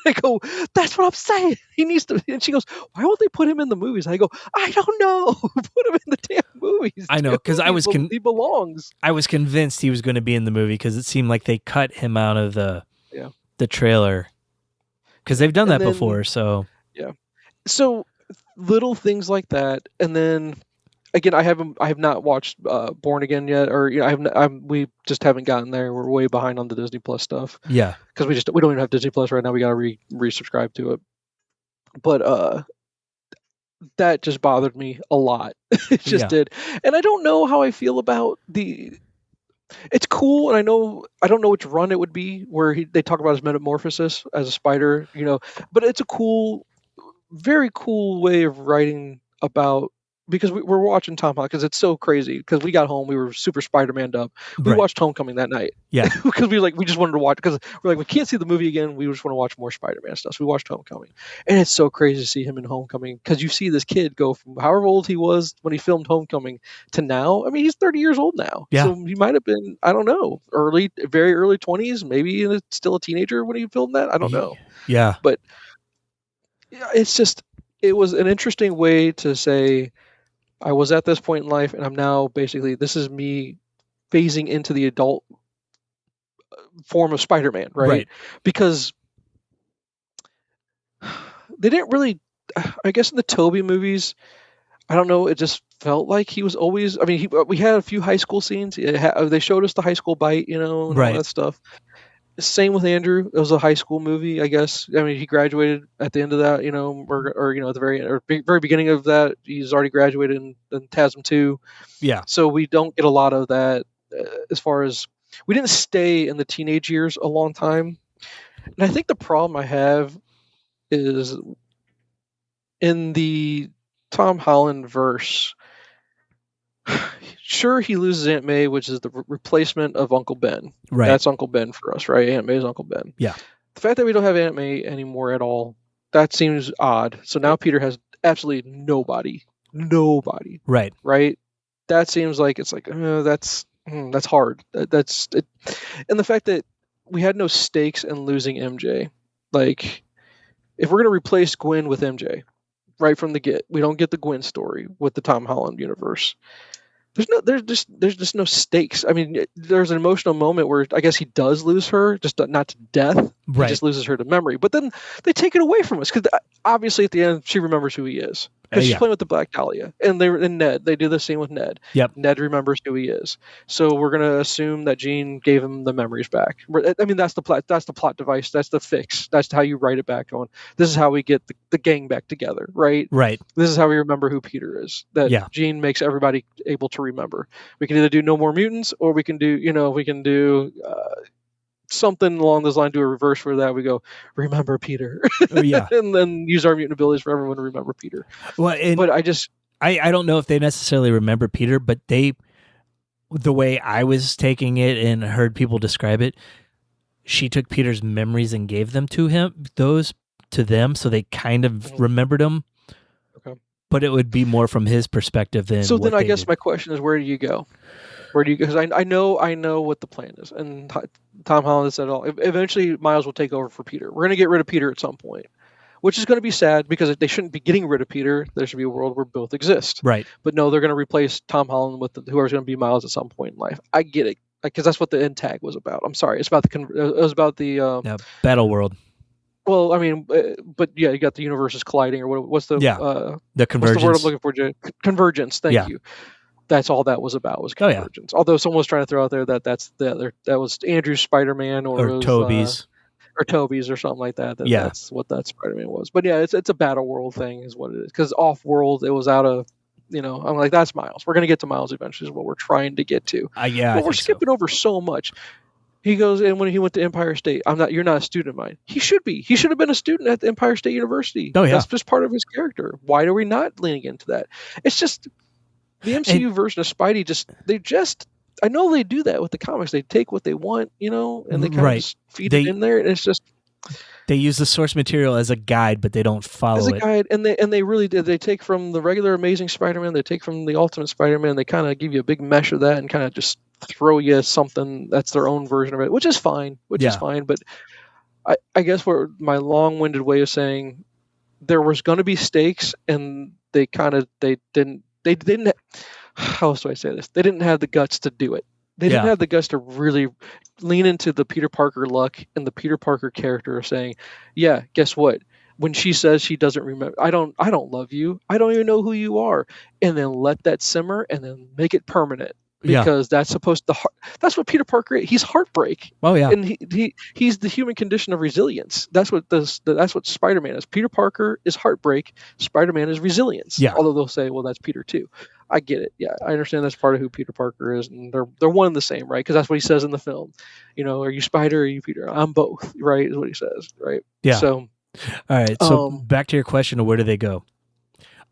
I go, "That's what I'm saying. He needs to." And she goes, "Why won't they put him in the movies?" I go, "I don't know. Put him in the damn movies." I know, because he belongs. I was convinced he was going to be in the movie because it seemed like they cut him out of the trailer because they've done that before. So so little things like that, and then. Again, I have not watched Born Again yet, or we just haven't gotten there. We're way behind on the Disney Plus stuff. Yeah, because we don't even have Disney Plus right now. We got to resubscribe to it. But that just bothered me a lot. It just did, and I don't know how I feel about the. It's cool, and I don't know which run it would be where they talk about his metamorphosis as a spider, but it's a cool, very cool way of writing about. Because we're watching Tom Holland, because it's so crazy. Because we got home, we were super Spider-Man'd up. We watched Homecoming that night. Yeah. Because we just wanted to watch. Because we're like, we can't see the movie again. We just want to watch more Spider-Man stuff. So we watched Homecoming, and it's so crazy to see him in Homecoming. Because you see this kid go from however old he was when he filmed Homecoming to now. I mean, he's 30 years old now. Yeah. So he might have been, I don't know, very early 20s, maybe still a teenager when he filmed that. I don't know. Yeah. But it's just. it was an interesting way to say I was at this point in life, and I'm now basically this is me phasing into the adult form of Spider-Man, right? Because they didn't really, I guess, in the Tobey movies, I don't know. It just felt like he was always. I mean, we had a few high school scenes. They showed us the high school bite, and all that stuff. Same with Andrew. It was a high school movie, I guess. I mean, he graduated at the end of that, or at the very beginning of that, he's already graduated in TASM 2. Yeah. So we don't get a lot of that as far as we didn't stay in the teenage years a long time. And I think the problem I have is in the Tom Holland verse. Sure, he loses Aunt May, which is the replacement of Uncle Ben. Right. That's Uncle Ben for us, right? Aunt May is Uncle Ben. Yeah. The fact that we don't have Aunt May anymore at all, that seems odd. So now Peter has absolutely nobody. Right. Right. That seems like it's like that's hard. That's it. And the fact that we had no stakes in losing MJ. Like, if we're gonna replace Gwen with MJ, right from the get, we don't get the Gwen story with the Tom Holland universe. There's just no stakes. I mean, there's an emotional moment where I guess he does lose her, just not to death. Right. He just loses her to memory. But then they take it away from us because obviously at the end she remembers who he is because she's playing with the Black Dahlia, and Ned. They do the same with Ned. Yep. Ned remembers who he is, so we're gonna assume that Jean gave him the memories back. I mean, that's the plot. That's the plot device. That's the fix. That's how you write it back on. This is how we get the gang back together, right? Right. This is how we remember who Peter is. That Jean makes everybody able to remember. We can either do No More Mutants, or we can do something along those lines. Do a reverse for that. We go remember Peter, and then use our mutant abilities for everyone to remember Peter. Well, but I don't know if they necessarily remember Peter, but the way I was taking it and heard people describe it, she took Peter's memories and gave them to them, so they kind of remembered him. Okay. But it would be more from his perspective than. So then I guess my question is, where do you go? Because I know what the plan is, and Tom Holland has said it all. Eventually, Miles will take over for Peter. We're going to get rid of Peter at some point, which is going to be sad because they shouldn't be getting rid of Peter. There should be a world where both exist. Right. But no, they're going to replace Tom Holland with whoever's going to be Miles at some point in life. I get it, because that's what the end tag was about. I'm sorry, it's about the Battle World. Well, I mean, but yeah, you got the universes colliding, or what's the the convergence? What's the word I'm looking for, Jay? Convergence. Thank you. That's all that was about, was convergence. Although someone was trying to throw out there that was Andrew's Spider-Man or Toby's or something like that. That's what that Spider-Man was. But yeah, it's a battle world thing is what it is. Because off world, it was out of, I'm like, that's Miles. We're gonna get to Miles eventually, is what we're trying to get to. But we're skipping over so much. He goes, and when he went to Empire State, you're not a student of mine. He should be. He should have been a student at the Empire State University. Oh, yeah. That's just part of his character. Why are we not leaning into that? It's just the MCU version of Spidey. I know they do that with the comics. They take what they want, and they kind of just feed it in there. And it's just they use the source material as a guide, but they don't follow as a guide. And they really did. They take from the regular Amazing Spider-Man. They take from the Ultimate Spider-Man. They kind of give you a big mesh of that and kind of just throw you something that's their own version of it, which is fine. But I guess what my long-winded way of saying, there was going to be stakes, and they didn't. How else do I say this? They didn't have the guts to do it. They didn't have the guts to really lean into the Peter Parker luck and the Peter Parker character of saying, yeah, guess what? When she says she doesn't remember, I don't love you. I don't even know who you are. And then let that simmer and then make it permanent. Because that's that's what Peter Parker is. He's heartbreak. Oh yeah. And he's the human condition of resilience. That's what Spider-Man is. Peter Parker is heartbreak. Spider-Man is resilience. Yeah. Although they'll say, well, that's Peter too. I get it. Yeah, I understand that's part of who Peter Parker is, and they're one and the same, right? Because that's what he says in the film. Are you Spider or are you Peter? I'm both, right? Is what he says, right? Yeah. So, all right. So back to your question of where do they go?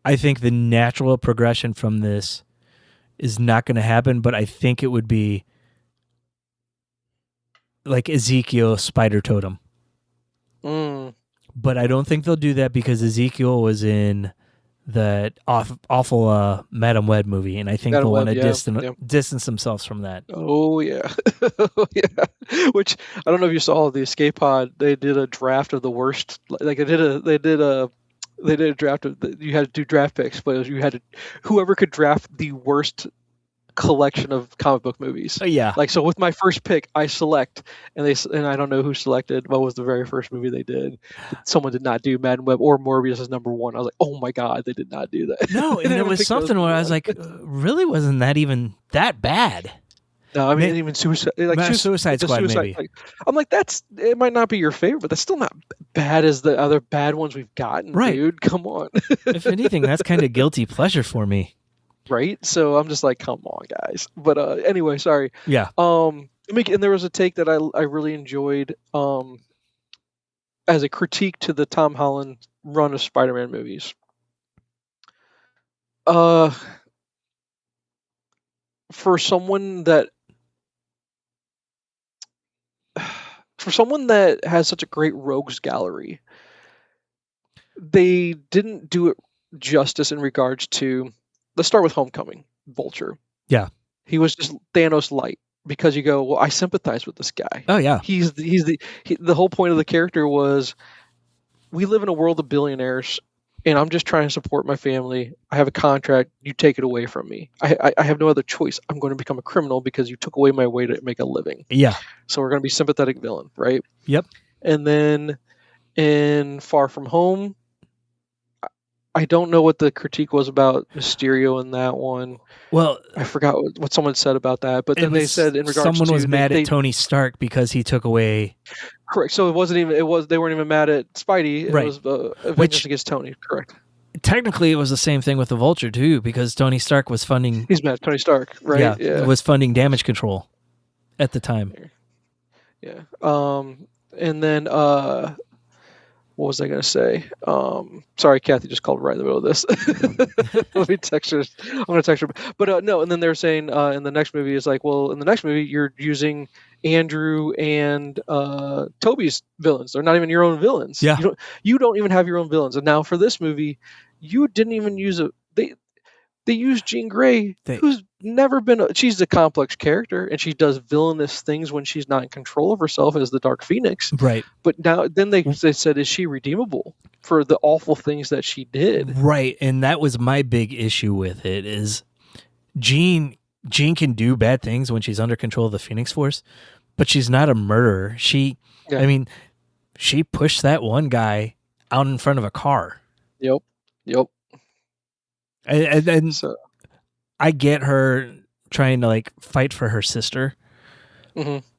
I think the natural progression from this is not going to happen, but I think it would be like Ezekiel Spider Totem. But I don't think they'll do that because Ezekiel was in that awful Madam Web movie, and I think they'll want to distance themselves from that. Oh yeah, yeah. Which I don't know if you saw the Escape Pod. They did a draft of the worst. Like they did a They did a draft of you had to do draft picks, but you had to whoever could draft the worst collection of comic book movies. Yeah. Like, so with my first pick, I select, and I don't know who selected. What was the very first movie they did? Someone did not do Madden Web or Morbius as number one. I was like, oh my god, they did not do that. No, and there was something where I was like, really wasn't that even that bad? No, I mean even Suicide Squad maybe. Like, I'm like, it might not be your favorite, but that's still not bad as the other bad ones we've gotten, right. Dude. Come on. If anything, that's kind of guilty pleasure for me. Right? So I'm just like, come on, guys. But anyway, sorry. Yeah. And there was a take that I really enjoyed as a critique to the Tom Holland run of Spider-Man movies. For someone that has such a great rogues gallery, they didn't do it justice in regards to. Let's start with Homecoming. Vulture. Yeah. He was just Thanos light because you go, well, I sympathize with this guy. Oh yeah. The whole point of the character was, we live in a world of billionaires, and I'm just trying to support my family. I have a contract. You take it away from me. I have no other choice. I'm going to become a criminal because you took away my way to make a living. Yeah. So we're going to be sympathetic villain, right? Yep. And then in Far From Home, I don't know what the critique was about Mysterio in that one. Well, I forgot what someone said about that, but then they said in regards someone was mad at Tony Stark because he took away. Correct. So they weren't even mad at Spidey. It was vengeance against Tony. Correct. Technically, it was the same thing with the Vulture too, because Tony Stark was funding. He's mad at Tony Stark, right? Yeah. Was funding damage control at the time. Yeah. And then what was I going to say? Sorry, Kathy just called right in the middle of this. Let me text her. I'm going to text her. But no, and then they're saying in the next movie is like, well, in the next movie you're using Andrew and Toby's villains. They're not even your own villains. Yeah. You don't even have your own villains. And now for this movie, you didn't even use they use Jean Grey, who's never been. She's a complex character, and she does villainous things when she's not in control of herself as the Dark Phoenix. Right. But now, then they said, is she redeemable for the awful things that she did? Right, and that was my big issue with it. Is Jean can do bad things when she's under control of the Phoenix Force, but she's not a murderer. I mean, she pushed that one guy out in front of a car. Yep. And so, I get her trying to like fight for her sister,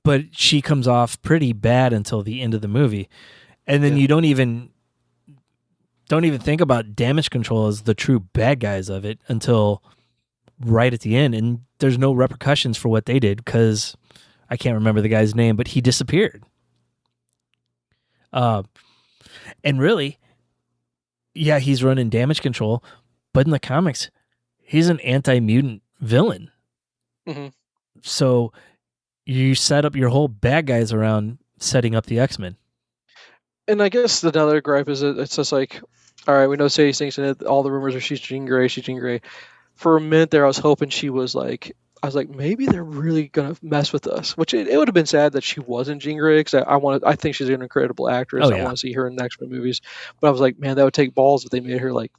but she comes off pretty bad until the end of the movie, and then you don't even think about damage control as the true bad guys of it until right at the end, and there's no repercussions for what they did because I can't remember the guy's name, but he disappeared. And really, yeah, he's running damage control. But in the comics, he's an anti-mutant villain. Mm-hmm. So you set up your whole bad guys around setting up the X-Men. And I guess another gripe is that it's just like, all right, we know Sadie Stinks in it. All the rumors are she's Jean Grey. For a minute there, I was hoping she was like, maybe they're really going to mess with us. Which it would have been sad that she wasn't Jean Grey, because I think she's an incredible actress. I want to see her in the X-Men movies. But I was like, man, that would take balls if they made her like,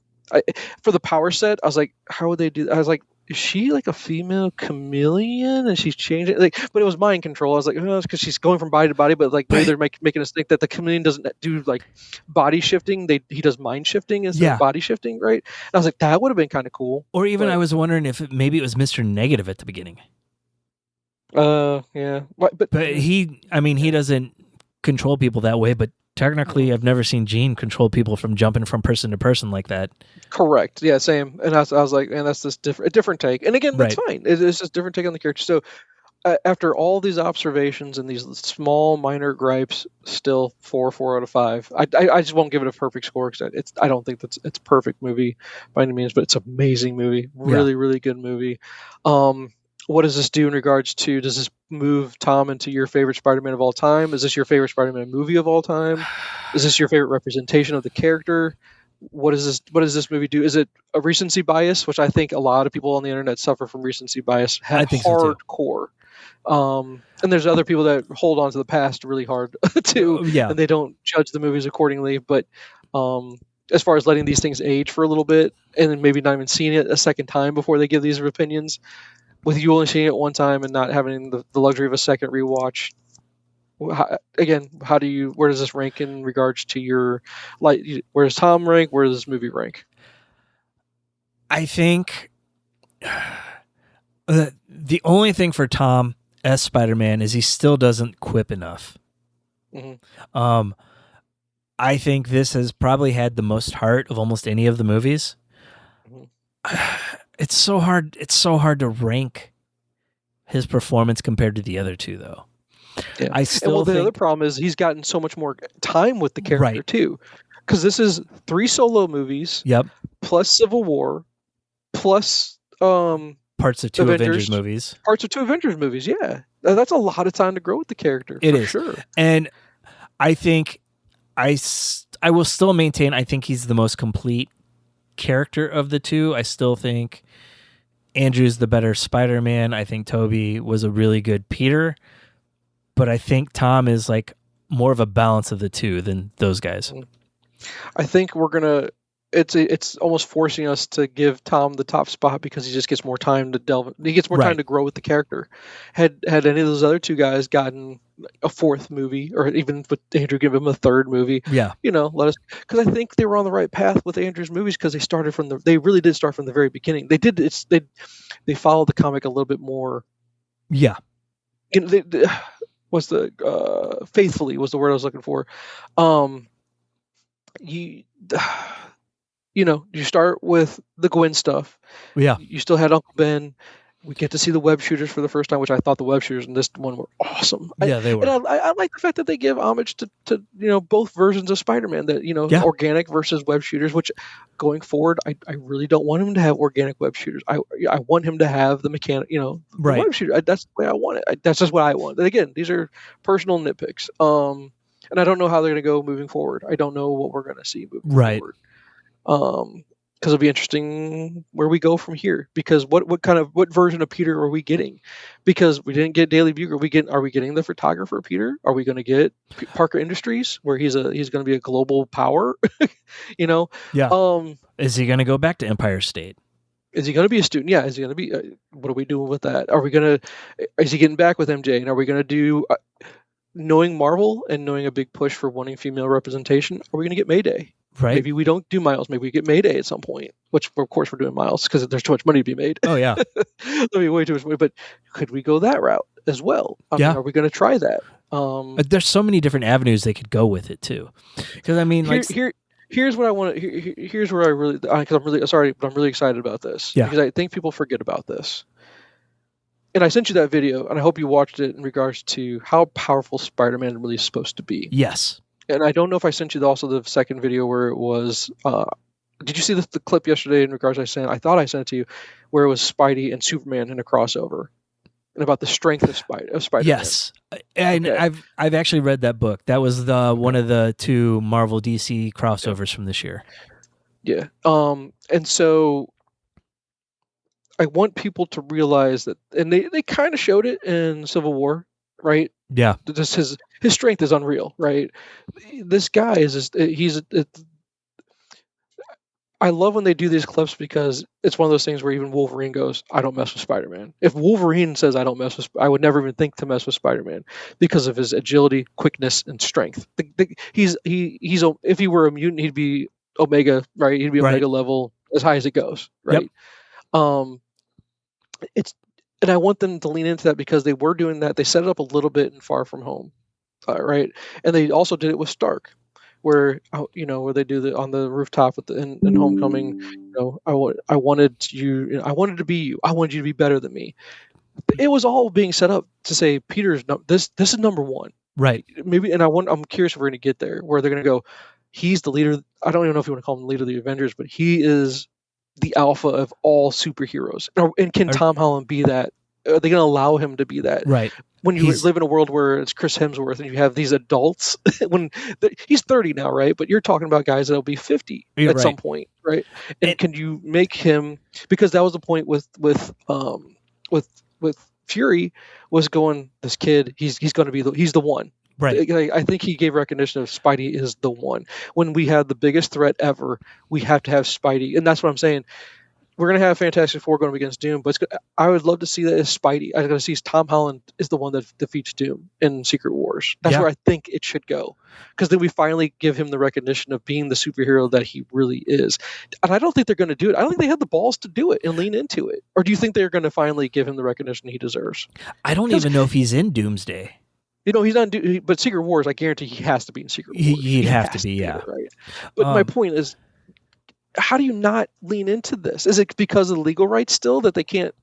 for the power set, I was like, how would they do that? I was like, is she like a female chameleon and she's changing? Like, but it was mind control. I was like, oh, it's because she's going from body to body. But like, maybe they're making us think that the chameleon doesn't do like body shifting. He does mind shifting instead of body shifting, right? And I was like, that would have been kind of cool. Or even I was wondering if maybe it was Mr. Negative at the beginning. Yeah, but he doesn't control people that way, but. Technically, I've never seen Jean control people from jumping from person to person like that. Correct. Yeah, same. And I was like, man, that's just a different take. And again, that's fine. It's just different take on the character. So after all these observations and these small minor gripes, still 4 out of 5. I just won't give it a perfect score because I don't think it's a perfect movie by any means, but it's an amazing movie. Really, really good movie. What does this do in regards to, does this move Tom into your favorite Spider-Man of all time? Is this your favorite Spider-Man movie of all time? Is this your favorite representation of the character? What does this movie do? Is it a recency bias, which I think a lot of people on the internet suffer from recency bias, hardcore. And there's other people that hold on to the past really hard too, and they don't judge the movies accordingly. But as far as letting these things age for a little bit and then maybe not even seeing it a second time before they give these opinions, with you only seeing it one time and not having the luxury of a second rewatch. How do you? Where does this rank in regards to your where does Tom rank? Where does this movie rank? I think the only thing for Tom as Spider-Man is he still doesn't quip enough. Mm-hmm. I think this has probably had the most heart of almost any of the movies. Mm-hmm. It's so hard. It's so hard to rank his performance compared to the other two, though. Yeah. I still think the other problem is he's gotten so much more time with the character too, because this is 3 solo movies. Yep. Plus Civil War, plus parts of 2 Avengers movies. Parts of 2 Avengers movies. Yeah, that's a lot of time to grow with the character. It for is. Sure. And I think I will still maintain I think he's the most complete character of the two. I still think Andrew's the better Spider-Man. I think Tobey was a really good Peter, but I think Tom is like more of a balance of the two than those guys. I think we're gonna. It's almost forcing us to give Tom the top spot because he just gets more time to delve. He gets more time to grow with the character. Had any of those other 2 guys gotten a 4th movie, or even with Andrew give him a 3rd movie, let us, because I think they were on the right path with Andrew's movies because they really did start from the very beginning. They followed the comic a little bit more. Yeah. Faithfully was the word I was looking for. You start with the Gwen stuff. Yeah. You still had Uncle Ben. We get to see the web shooters for the first time, which I thought the web shooters in this one were awesome. Yeah, they were. And I like the fact that they give homage to both versions of Spider-Man, that organic versus web shooters, which going forward, I really don't want him to have organic web shooters. I want him to have the mechanic, the web shooter. That's the way I want it. That's just what I want. And again, these are personal nitpicks. And I don't know how they're going to go moving forward. I don't know what we're going to see moving forward. Because it'll be interesting where we go from here. Because what version of Peter are we getting? Because we didn't get Daily Bugle. Are we getting the photographer Peter? Are we going to get Parker Industries, where he's going to be a global power? Yeah. Is he going to go back to Empire State? Is he going to be a student? Yeah. Is he going to be? What are we doing with that? Is he getting back with MJ? And are we going to do? Knowing Marvel and knowing a big push for wanting female representation, are we going to get Mayday? Right. Maybe we don't do Miles. Maybe we get Mayday at some point, which of course we're doing Miles because there's too much money to be made. Oh, yeah. There'll be way too much money. But could we go that route as well? I mean, are we going to try that? There's so many different avenues they could go with it, too. Because, I mean, here's what I want to. Here's where I really. Because I'm really sorry, but I'm really excited about this. Yeah. Because I think people forget about this. And I sent you that video, and I hope you watched it in regards to how powerful Spider-Man really is supposed to be. Yes. And I don't know if I sent you also the second video where it was. Did you see the clip yesterday in regards I thought I sent it to you, where it was Spidey and Superman in a crossover, and about the strength of Spider-Man. Yes, and okay. I've actually read that book. That was one of the 2 Marvel DC crossovers from this year. Yeah. And so I want people to realize that, and they kind of showed it in Civil War, right? Yeah. Just his strength is unreal, right? This guy I love when they do these clips because it's one of those things where even Wolverine goes, "I don't mess with Spider-Man." If Wolverine says, "I don't mess with," I would never even think to mess with Spider-Man because of his agility, quickness, and strength. He's if he were a mutant, he'd be Omega, right? He'd be Omega level as high as it goes, right? Yep. And I want them to lean into that because they were doing that. They set it up a little bit in Far From Home, right? And they also did it with Stark, where they do on the rooftop in Homecoming. I wanted you. I wanted to be you. I wanted you to be better than me. It was all being set up to say this is number one, right? Maybe, and I'm curious if we're going to get there where they're going to go. He's the leader. I don't even know if you want to call him the leader of the Avengers, but he is the alpha of all superheroes. And can Tom Holland be that? Are they going to allow him to be that? Right. When you live in a world where it's Chris Hemsworth and you have these adults, he's 30 now, right? But you're talking about guys that'll be 50 at some point, right? And can you make him, because that was the point with Fury was going, this kid, he's going to be he's the one. Right. I think he gave recognition of Spidey is the one. When we had the biggest threat ever, we have to have Spidey, and that's what I'm saying. We're gonna have Fantastic Four going up against Doom, but I would love to see that as Spidey. I'm gonna see Tom Holland is the one that defeats Doom in Secret Wars. That's where I think it should go, because then we finally give him the recognition of being the superhero that he really is. And I don't think they're going to do it. I don't think they have the balls to do it and lean into it. Or do you think they're going to finally give him the recognition he deserves? I don't even know if he's in Doomsday. He's not. But Secret Wars, I guarantee he has to be in Secret Wars. He'd have to be, yeah. Right. But my point is, how do you not lean into this? Is it because of the legal rights still that they can't?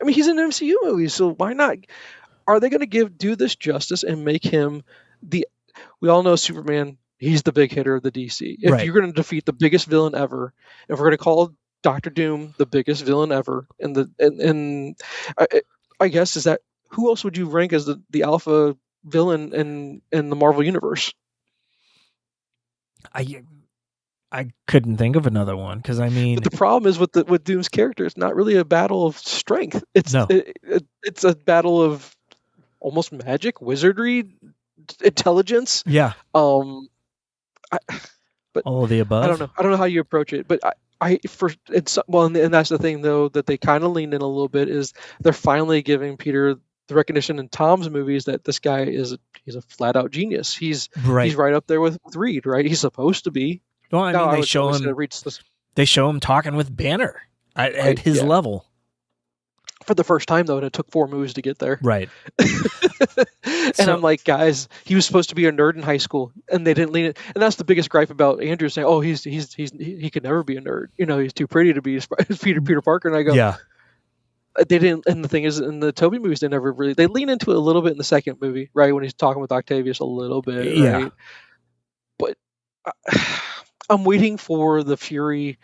I mean, he's in an MCU movie, so why not? Are they going to do this justice and make him the? We all know Superman. He's the big hitter of the DC. If you're going to defeat the biggest villain ever, if we're going to call Doctor Doom the biggest villain ever, I guess is that who else would you rank as the alpha villain in the Marvel universe? I couldn't think of another one, because I mean, but the problem is with Doom's character, it's not really a battle of strength. It's a battle of almost magic, wizardry, intelligence. Yeah. But all of the above. I don't know how you approach it, but and that's the thing though that they kind of leaned in a little bit is they're finally giving Peter the recognition in Tom's movies that this guy he's a flat out genius. He's right up there with Reed, right? He's supposed to be. Well, I mean, they show him talking with Banner at his level. For the first time, though, and it took 4 movies to get there. Right. And I'm like, guys, he was supposed to be a nerd in high school, and they didn't lean it. And that's the biggest gripe about Andrew saying, "Oh, he could never be a nerd. He's too pretty to be Peter Parker." And I go, yeah. They didn't. And the thing is, in the Tobey movies, they lean into it a little bit in the second movie, right, when he's talking with Octavius a little bit, right? But I'm waiting for the Fury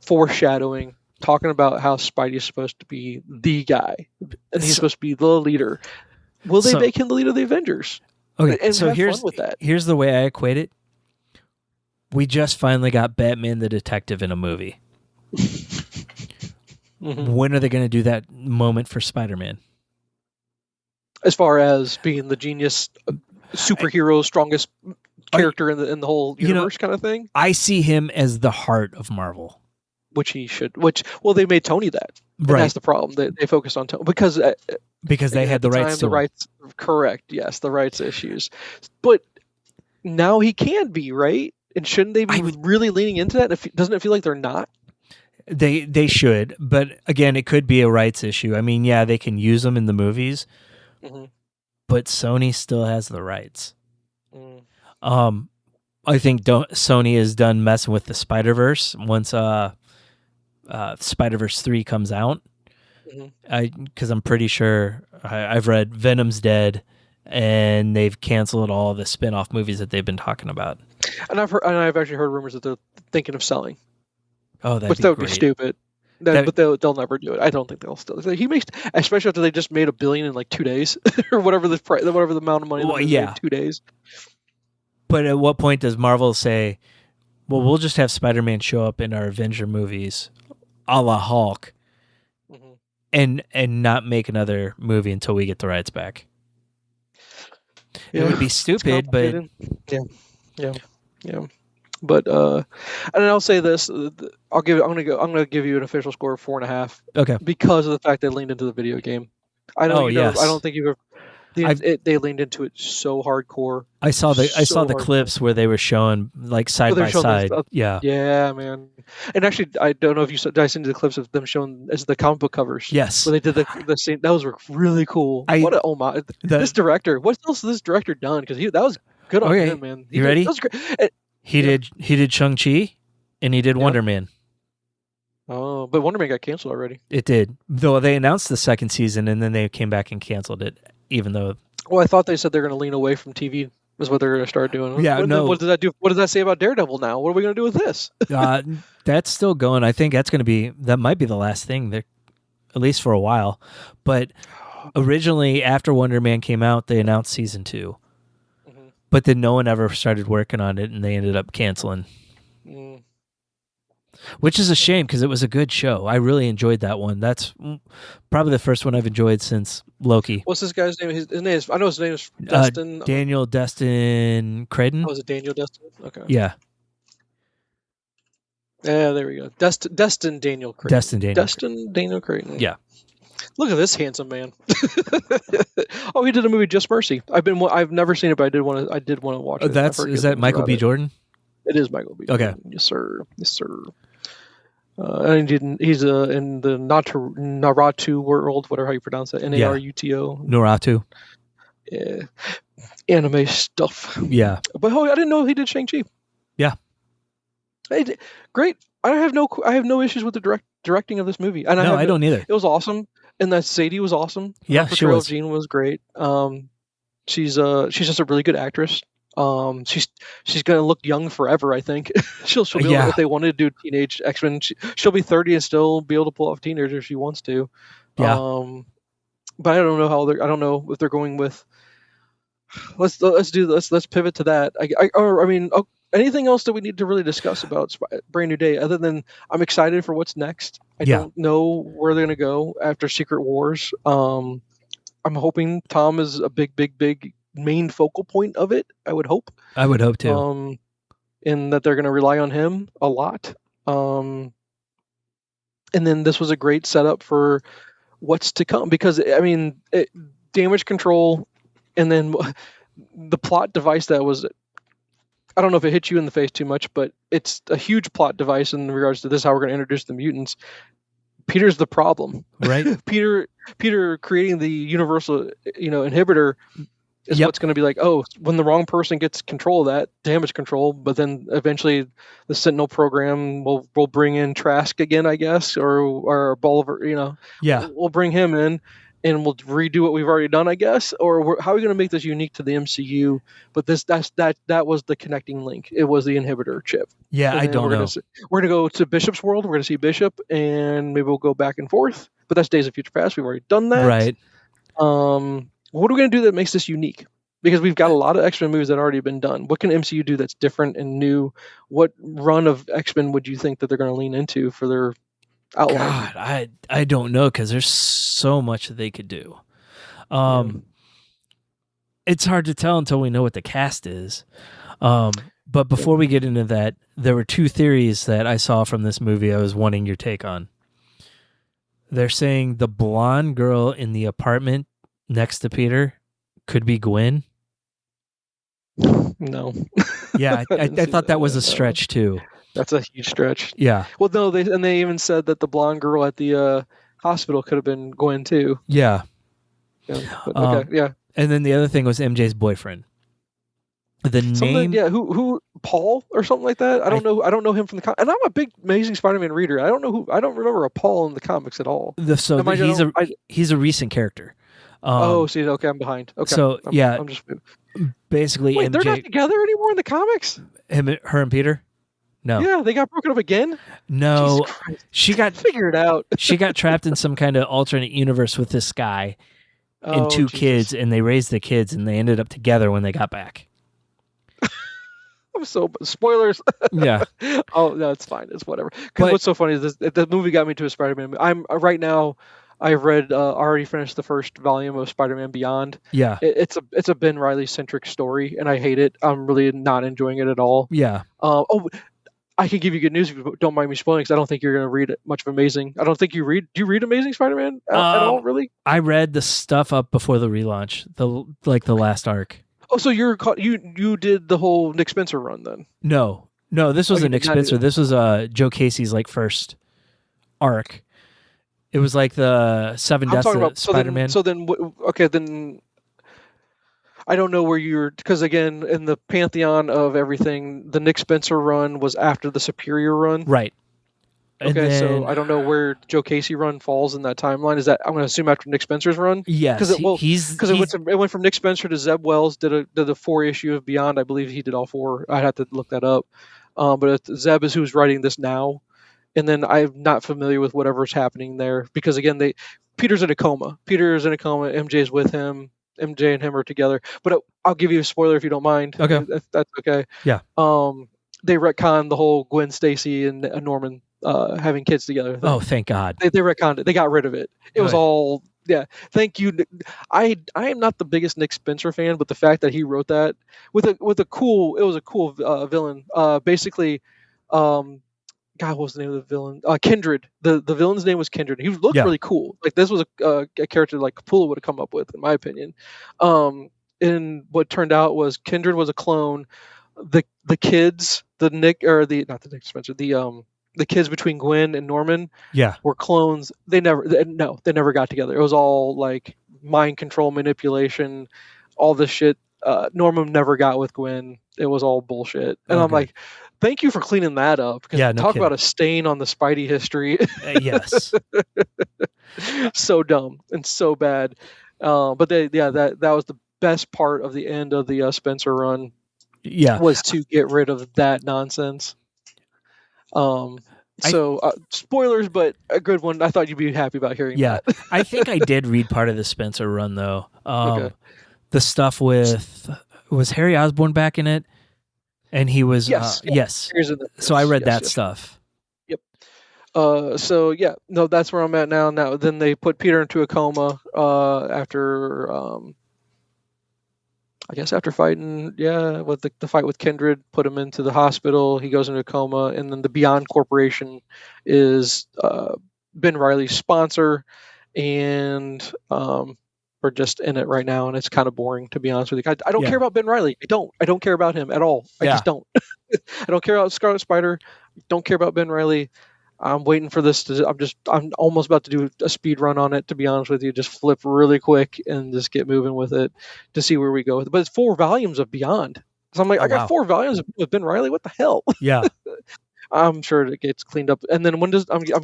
foreshadowing, talking about how Spidey is supposed to be the guy, and he's supposed to be the leader. Will they make him the leader of the Avengers? Okay, and so have fun with that. Here's the way I equate it. We just finally got Batman the Detective in a movie. Mm-hmm. When are they going to do that moment for Spider-Man? As far as being the genius, superhero, strongest character in the whole universe, kind of thing. I see him as the heart of Marvel, which he should. They made Tony that. Right. That's the problem. They focused on Tony because they had the rights. Correct. Yes, the rights issues. But now he can be, right. And shouldn't they be really leaning into that? Doesn't it feel like they're not? They should, but again, it could be a rights issue. I mean, yeah, they can use them in the movies, but Sony still has the rights. I think Sony is done messing with the Spider-Verse once Spider-Verse 3 comes out. Because I'm pretty sure I've read Venom's dead, and they've canceled all the spin-off movies that they've been talking about. And I've actually heard rumors that they're thinking of selling. Oh, that would be stupid. But they'll never do it. I don't think they'll still. He makes, especially after they just made $1 billion in like 2 days or whatever the amount of money. Well, yeah, 2 days. But at what point does Marvel say, "Well, we'll just have Spider-Man show up in our Avenger movies, a la Hulk, and not make another movie until we get the rights back"? Yeah, it would be stupid, but yeah. But and I'll say this: I'm gonna give you an official score of 4.5. Okay. Because of the fact they leaned into the video game. I don't think you've. They leaned into it so hardcore. I saw the clips where they were showing like side by side. Yeah, man. And actually, I don't know if you saw. Did I send you the clips of them showing as the comic book covers? Yes. Where they did the scene. Those were really cool. What a homage! This director. What else has this director done? Because that was good on him, man. You ready? That was great. He did Shang-Chi, and he did Wonder Man. Oh, but Wonder Man got canceled already. It did. Though they announced the second season, and then they came back and canceled it, even though... Well, I thought they said they're going to lean away from TV, is what they're going to start doing. Yeah, what does that do? What does that say about Daredevil now? What are we going to do with this? That's still going. I think that might be the last thing, at least for a while. But originally, after Wonder Man came out, they announced season 2. But then no one ever started working on it, and they ended up canceling. Which is a shame because it was a good show. I really enjoyed that one. That's probably the first one I've enjoyed since Loki. What's this guy's name? His name is, I know his name is Destin. Daniel Destin Creighton. Oh, is it Daniel Destin? Okay. Yeah. Yeah, there we go. Destin Daniel Creighton. Destin Daniel Creighton. Yeah. Look at this handsome man. Oh, he did a movie, Just Mercy. I've never seen it, but I did want to watch it. Is that Michael B. Jordan? It is Michael B. Okay. Jordan. Yes, sir. Yes, sir. And he's in the Naratu world, whatever how you pronounce it. Naruto. Naruto. Yeah. Anime stuff. Yeah. But I didn't know he did Shang-Chi. Yeah. Great. I have no issues with the directing of this movie. And I don't either. It was awesome. And that Sadie was awesome. Yeah, she was. Jean was great. She's just a really good actress. She's gonna look young forever. I think she'll be able, if they wanted to do teenage X-Men, she'll be 30 and still be able to pull off teenager if she wants to. Yeah. But I don't know I don't know if they're going with. Let's pivot to that. Anything else that we need to really discuss about Brand New Day other than I'm excited for what's next. I don't know where they're gonna go after Secret Wars. I'm hoping Tom is a big main focal point of it. I would hope too. And that they're going to rely on him a lot. And then this was a great setup for what's to come because damage control and then the plot device that was, I don't know if it hit you in the face too much, but it's a huge plot device in regards to this, how we're going to introduce the mutants. Peter's the problem, right? Peter creating the universal, inhibitor is what's going to be like, oh, when the wrong person gets control of that, damage control, but then eventually the Sentinel program will bring in Trask again, I guess, or Bolivar, we'll bring him in and we'll redo what we've already done, I guess, or how are we going to make this unique to the MCU? But that was the connecting link. It was the inhibitor chip. Yeah, I don't know. We're going to go to Bishop's world. We're going to see Bishop, and maybe we'll go back and forth. But that's Days of Future Past. We've already done that. Right. What are we going to do that makes this unique? Because we've got a lot of X-Men movies that have already been done. What can MCU do that's different and new? What run of X-Men would you think that they're going to lean into for their outline? God, I don't know because there's so much that they could do. It's hard to tell until we know what the cast is. But before we get into that, there were two theories that I saw from this movie I was wanting your take on. They're saying the blonde girl in the apartment next to Peter could be Gwen. No. Yeah, I thought that was a stretch too. That's a huge stretch. Yeah. Well, no, they even said that the blonde girl at the hospital could have been Gwen too. Yeah. Okay. Yeah. And then the other thing was MJ's boyfriend. The name, who Paul or something like that. I don't know. I don't know him from the comics. And I'm a big Amazing Spider-Man reader. I don't remember a Paul in the comics at all. He's a recent character. Okay, I'm behind. Okay. So I'm just basically. Wait, MJ, they're not together anymore in the comics. Her and Peter. No. Yeah, they got broken up again. No, she got figured out. She got trapped in some kind of alternate universe with this guy and two kids, and they raised the kids, and they ended up together when they got back. I'm so spoilers. Yeah. Oh no, it's fine. It's whatever. Because what's so funny is the movie got me to a Spider-Man. I'm right now. I've read already finished the first volume of Spider-Man Beyond. Yeah. It's a Ben Reilly centric story, and I hate it. I'm really not enjoying it at all. Yeah. I can give you good news if you don't mind me spoiling, because I don't think you're going to read much of Amazing. I don't think you read. Do you read Amazing Spider-Man at all? Really? I read the stuff up before the relaunch, the last arc. Oh, so you did the whole Nick Spencer run then? No, this wasn't Nick Spencer. This was Joe Casey's first arc. It was like the 7 Deaths of Spider-Man. Then I don't know where you're, because again, in the pantheon of everything, the Nick Spencer run was after the Superior run. Right. Okay, so I don't know where Joe Casey run falls in that timeline. Is that, I'm going to assume, after Nick Spencer's run? Yes. Because it went from Nick Spencer to Zeb Wells, did a 4-issue of Beyond. I believe he did all 4. I'd have to look that up. But Zeb is who's writing this now. And then I'm not familiar with whatever's happening there. Because again, Peter's in a coma. MJ's with him. MJ and him are together. But I'll give you a spoiler if you don't mind. Okay. That's okay. Yeah. They retcon the whole Gwen Stacy and Norman having kids together thing. Oh, thank God. They retconned it. They got rid of it. It was all thank you. I am not the biggest Nick Spencer fan, but the fact that he wrote that with a cool villain. Basically, God, what was the name of the villain? Kindred. The villain's name was Kindred. He looked really cool. Like this was a character like Capullo would have come up with, in my opinion. And what turned out was Kindred was a clone. The kids, the Nick or the not the Nick Spencer, the kids between Gwen and Norman were clones. They never got together. It was all like mind control, manipulation, all this shit. Norman never got with Gwen. It was all bullshit. And I'm like, thank you for cleaning that up. Because talk about a stain on the Spidey history. Yes. So dumb and so bad. But that was the best part of the end of the Spencer run. Yeah. Was to get rid of that nonsense. Spoilers, but a good one. I thought you'd be happy about hearing that. I think I did read part of the Spencer run, though. The stuff with... Was Harry Osborn back in it? And he was... Yes. So I read that stuff. Yep. That's where I'm at now. Then they put Peter into a coma after... I guess after fighting, with the fight with Kindred, put him into the hospital. He goes into a coma, and then the Beyond Corporation is Ben Reilly's sponsor, and we're just in it right now, and it's kind of boring, to be honest with you. I don't care about Ben Reilly. I don't care about him at all. I just don't. I don't care about Scarlet Spider. Don't care about Ben Reilly. I'm waiting for this I'm almost about to do a speed run on it, to be honest with you. Just flip really quick and just get moving with it to see where we go. But it's 4 volumes of Beyond. So I'm like, I got 4 volumes of Ben Reilly. What the hell? Yeah. I'm sure it gets cleaned up. And then I'm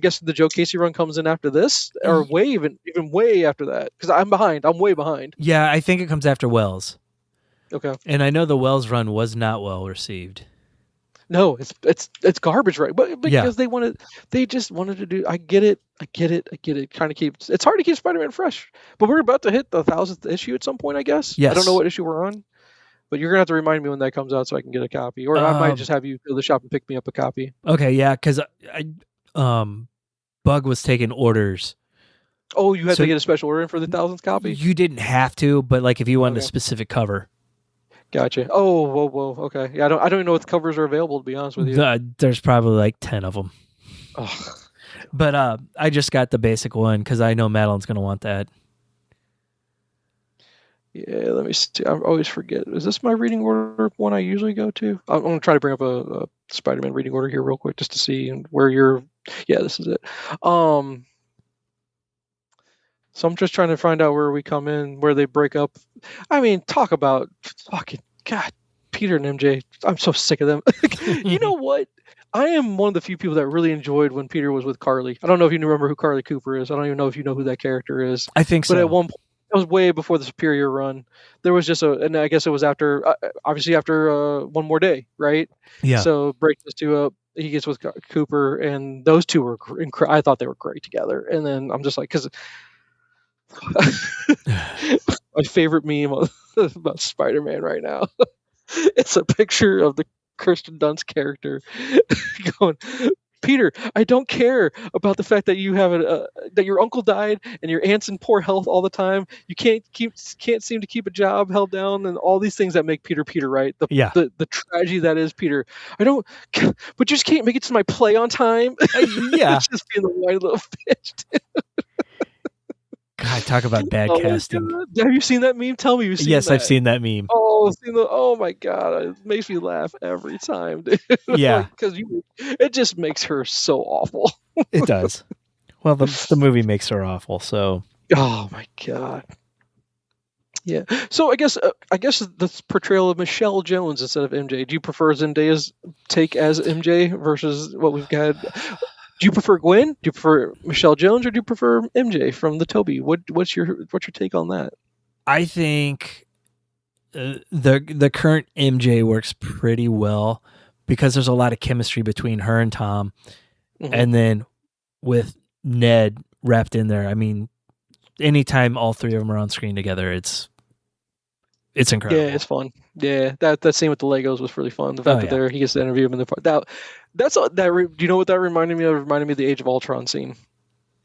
guessing the Joe Casey run comes in after this, or even way after that, because I'm behind. I'm way behind. Yeah, I think it comes after Wells. Okay. And I know the Wells run was not well received. No, it's garbage, right? But because they just wanted to do. I get it. Kind of it's hard to keep Spider-Man fresh. But we're about to hit the 1,000th issue at some point, I guess. Yes. I don't know what issue we're on, but you're gonna have to remind me when that comes out so I can get a copy, or I might just have you go to the shop and pick me up a copy. Okay, yeah, because Bug was taking orders. Oh, you had to get a special order in for the 1,000th copy. You didn't have to, but like if you wanted a specific cover. Gotcha. Oh, whoa. Okay. Yeah, I don't even know what the covers are available, to be honest with you. There's probably like 10 of them. Oh. But I just got the basic one because I know Madeline's going to want that. Yeah, let me see. I always forget. Is this my reading order one I usually go to? I'm going to try to bring up a Spider-Man reading order here real quick just to see where you're... Yeah, this is it. So I'm just trying to find out where we come in, where they break up. I mean, talk about fucking God, Peter and MJ. I'm so sick of them. You know what? I am one of the few people that really enjoyed when Peter was with Carly. I don't know if you remember who Carly Cooper is. I don't even know if you know who that character is. I think so. But at one point, it was way before the Superior run. There was just and I guess it was after, obviously after One More Day, right? Yeah. So break this two up. He gets with Cooper, and those two were I thought they were great together. And then I'm just like, because my favorite meme about Spider-Man right now, it's a picture of the Kirsten Dunst character going, Peter, I don't care about the fact that you have that your uncle died and your aunt's in poor health all the time. You can't seem to keep a job held down, and all these things that make Peter, right? The tragedy that is Peter. I don't, but you just can't make it to my play on time. Yeah, just being the white little bitch. God, talk about bad casting. Have you seen that meme? Tell me you've seen Yes, that. I've seen that meme. Oh my God. It makes me laugh every time, dude. Yeah. Because it just makes her so awful. It does. Well, the movie makes her awful, so. Oh my God. Yeah. So I guess the portrayal of Michelle Jones instead of MJ. Do you prefer Zendaya's take as MJ versus what we've got? Do you prefer Gwen? Do you prefer Michelle Jones, or do you prefer MJ from the Toby? What's your take on that? I think the current MJ works pretty well because there's a lot of chemistry between her and Tom, and then with Ned wrapped in there. I mean, anytime all three of them are on screen together, it's incredible. Yeah, it's fun. Yeah, that scene with the Legos was really fun. The fact that he gets to interview him in the park. Do you know what that reminded me of? It reminded me of the Age of Ultron scene,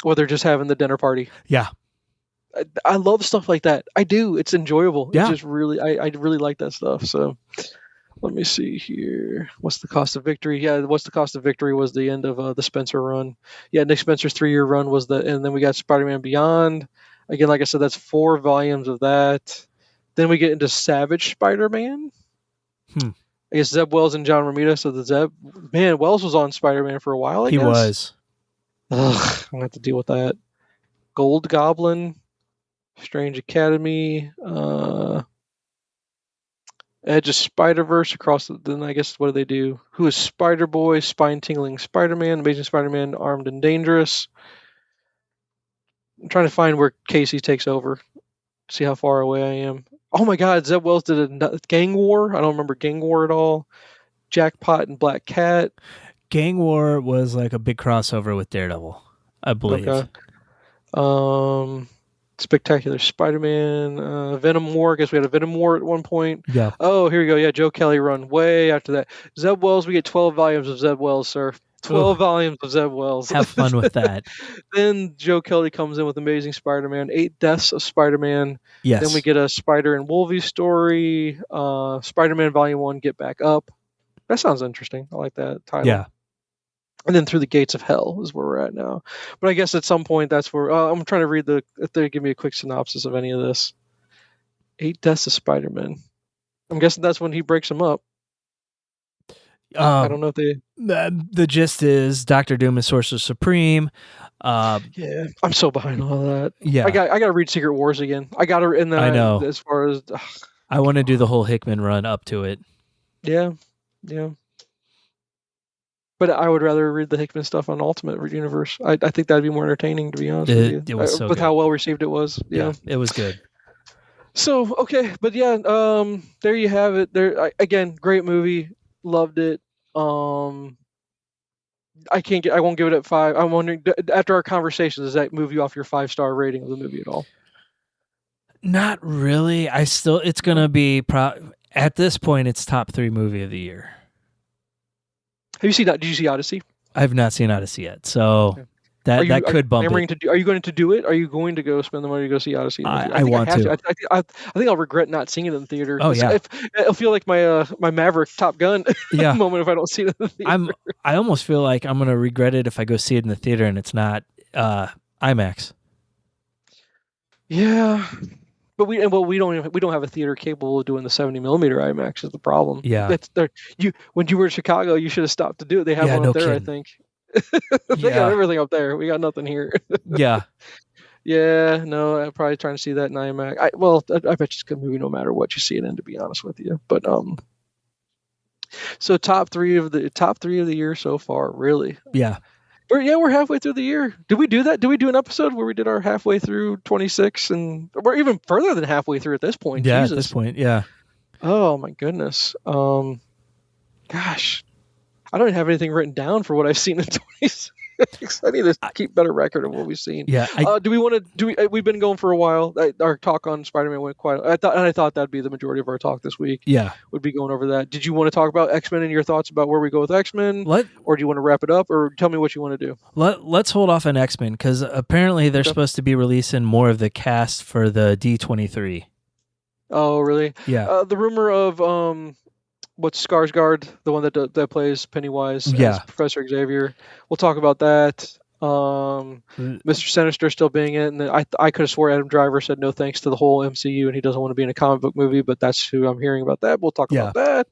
where they're just having the dinner party. Yeah. I love stuff like that. I do. It's enjoyable. Yeah. It's just really, I really like that stuff. So let me see here. What's the cost of victory? Yeah, what's the cost of victory was the end of the Spencer run. Yeah, Nick Spencer's 3-year run was and then we got Spider-Man Beyond. Again, like I said, that's 4 volumes of that. Then we get into Savage Spider-Man. I guess Zeb Wells and John Romita. So Wells was on Spider-Man for a while, I guess. He was. Ugh, I'm going to have to deal with that. Gold Goblin, Strange Academy, Edge of Spider-Verse then I guess what do they do? Who is Spider-Boy, Spine-Tingling Spider-Man, Amazing Spider-Man, Armed and Dangerous. I'm trying to find where Casey takes over. See how far away I am. Oh my god, Zeb Wells did a Gang War. I don't remember Gang War at all. Jackpot and Black Cat. Gang War was like a big crossover with Daredevil, I believe. Okay. Spectacular Spider-Man, Venom War. I guess we had a Venom War at one point. Yeah. Oh, here we go. Yeah, Joe Kelly run way after that. Zeb Wells, we get 12 volumes of Zeb Wells, sir. 12 volumes of Zeb Wells. Have fun with that. Then Joe Kelly comes in with Amazing Spider-Man, 8 Deaths of Spider-Man. Yes. Then we get a Spider and Wolvie story, Spider-Man Volume 1, Get Back Up. That sounds interesting. I like that title. Yeah. And then Through the Gates of Hell is where we're at now. But I guess at some point that's where I'm trying to read if they give me a quick synopsis of any of this. 8 Deaths of Spider-Man. I'm guessing that's when he breaks them up. I don't know if they. The gist is Doctor Doom is Sorcerer Supreme. Yeah, I'm so behind all that. Yeah, I got to read Secret Wars again. I got to, and then I know. As far as I want to do the whole Hickman run up to it. Yeah. But I would rather read the Hickman stuff on Ultimate Universe. I think that'd be more entertaining, to be honest with you. It was so with good. How well received it was. Yeah, it was good. So okay, but yeah, there you have it. Again, great movie. Loved it. I won't give it at 5. I'm wondering, after our conversation, does that move you off your 5-star rating of the movie at all? Not really. It's gonna be at this point, it's top 3 movie of the year. Have you seen that? Did you see Odyssey? I've not seen Odyssey yet, so that could bump it. Are you going to do it? Are you going to go spend the money to go see Odyssey? I want to. I think I'll regret not seeing it in the theater. Oh yeah, it'll feel like my Maverick Top Gun moment if I don't see it in the theater. I almost feel like I'm gonna regret it if I go see it in the theater and it's not IMAX. Yeah. But we don't have a theater capable of doing the 70 millimeter IMAX is the problem. Yeah, when you were in Chicago, you should have stopped to do it. They have one up there, kidding. I think. They got everything up there. We got nothing here. Yeah. Yeah. No, I'm probably trying to see that in IMAX. I bet it's a good movie no matter what you see it in, to be honest with you. But so top three of the year so far, really. Yeah. We're halfway through the year. Did we do that? Did we do an episode where we did our halfway through 26, and we're even further than halfway through at this point? Yeah, Jesus. At this point, yeah. Oh my goodness. Gosh, I don't even have anything written down for what I've seen in 26. I need to keep better record of what we've seen. Yeah. Do we want to? We've been going for a while. Our talk on Spider-Man went quite. I thought that'd be the majority of our talk this week. Yeah, would be going over that. Did you want to talk about X-Men and your thoughts about where we go with X-Men, or do you want to wrap it up, or tell me what you want to do? Let's hold off on X-Men because apparently they're supposed to be releasing more of the cast for the D23. Oh, really? Yeah. The rumor of what's Skarsgård, the one that plays Pennywise as Professor Xavier. We'll talk about that. Mr. Sinister still being in it, and I could have swore Adam Driver said no thanks to the whole MCU, and he doesn't want to be in a comic book movie, but that's who I'm hearing about that. We'll talk about that.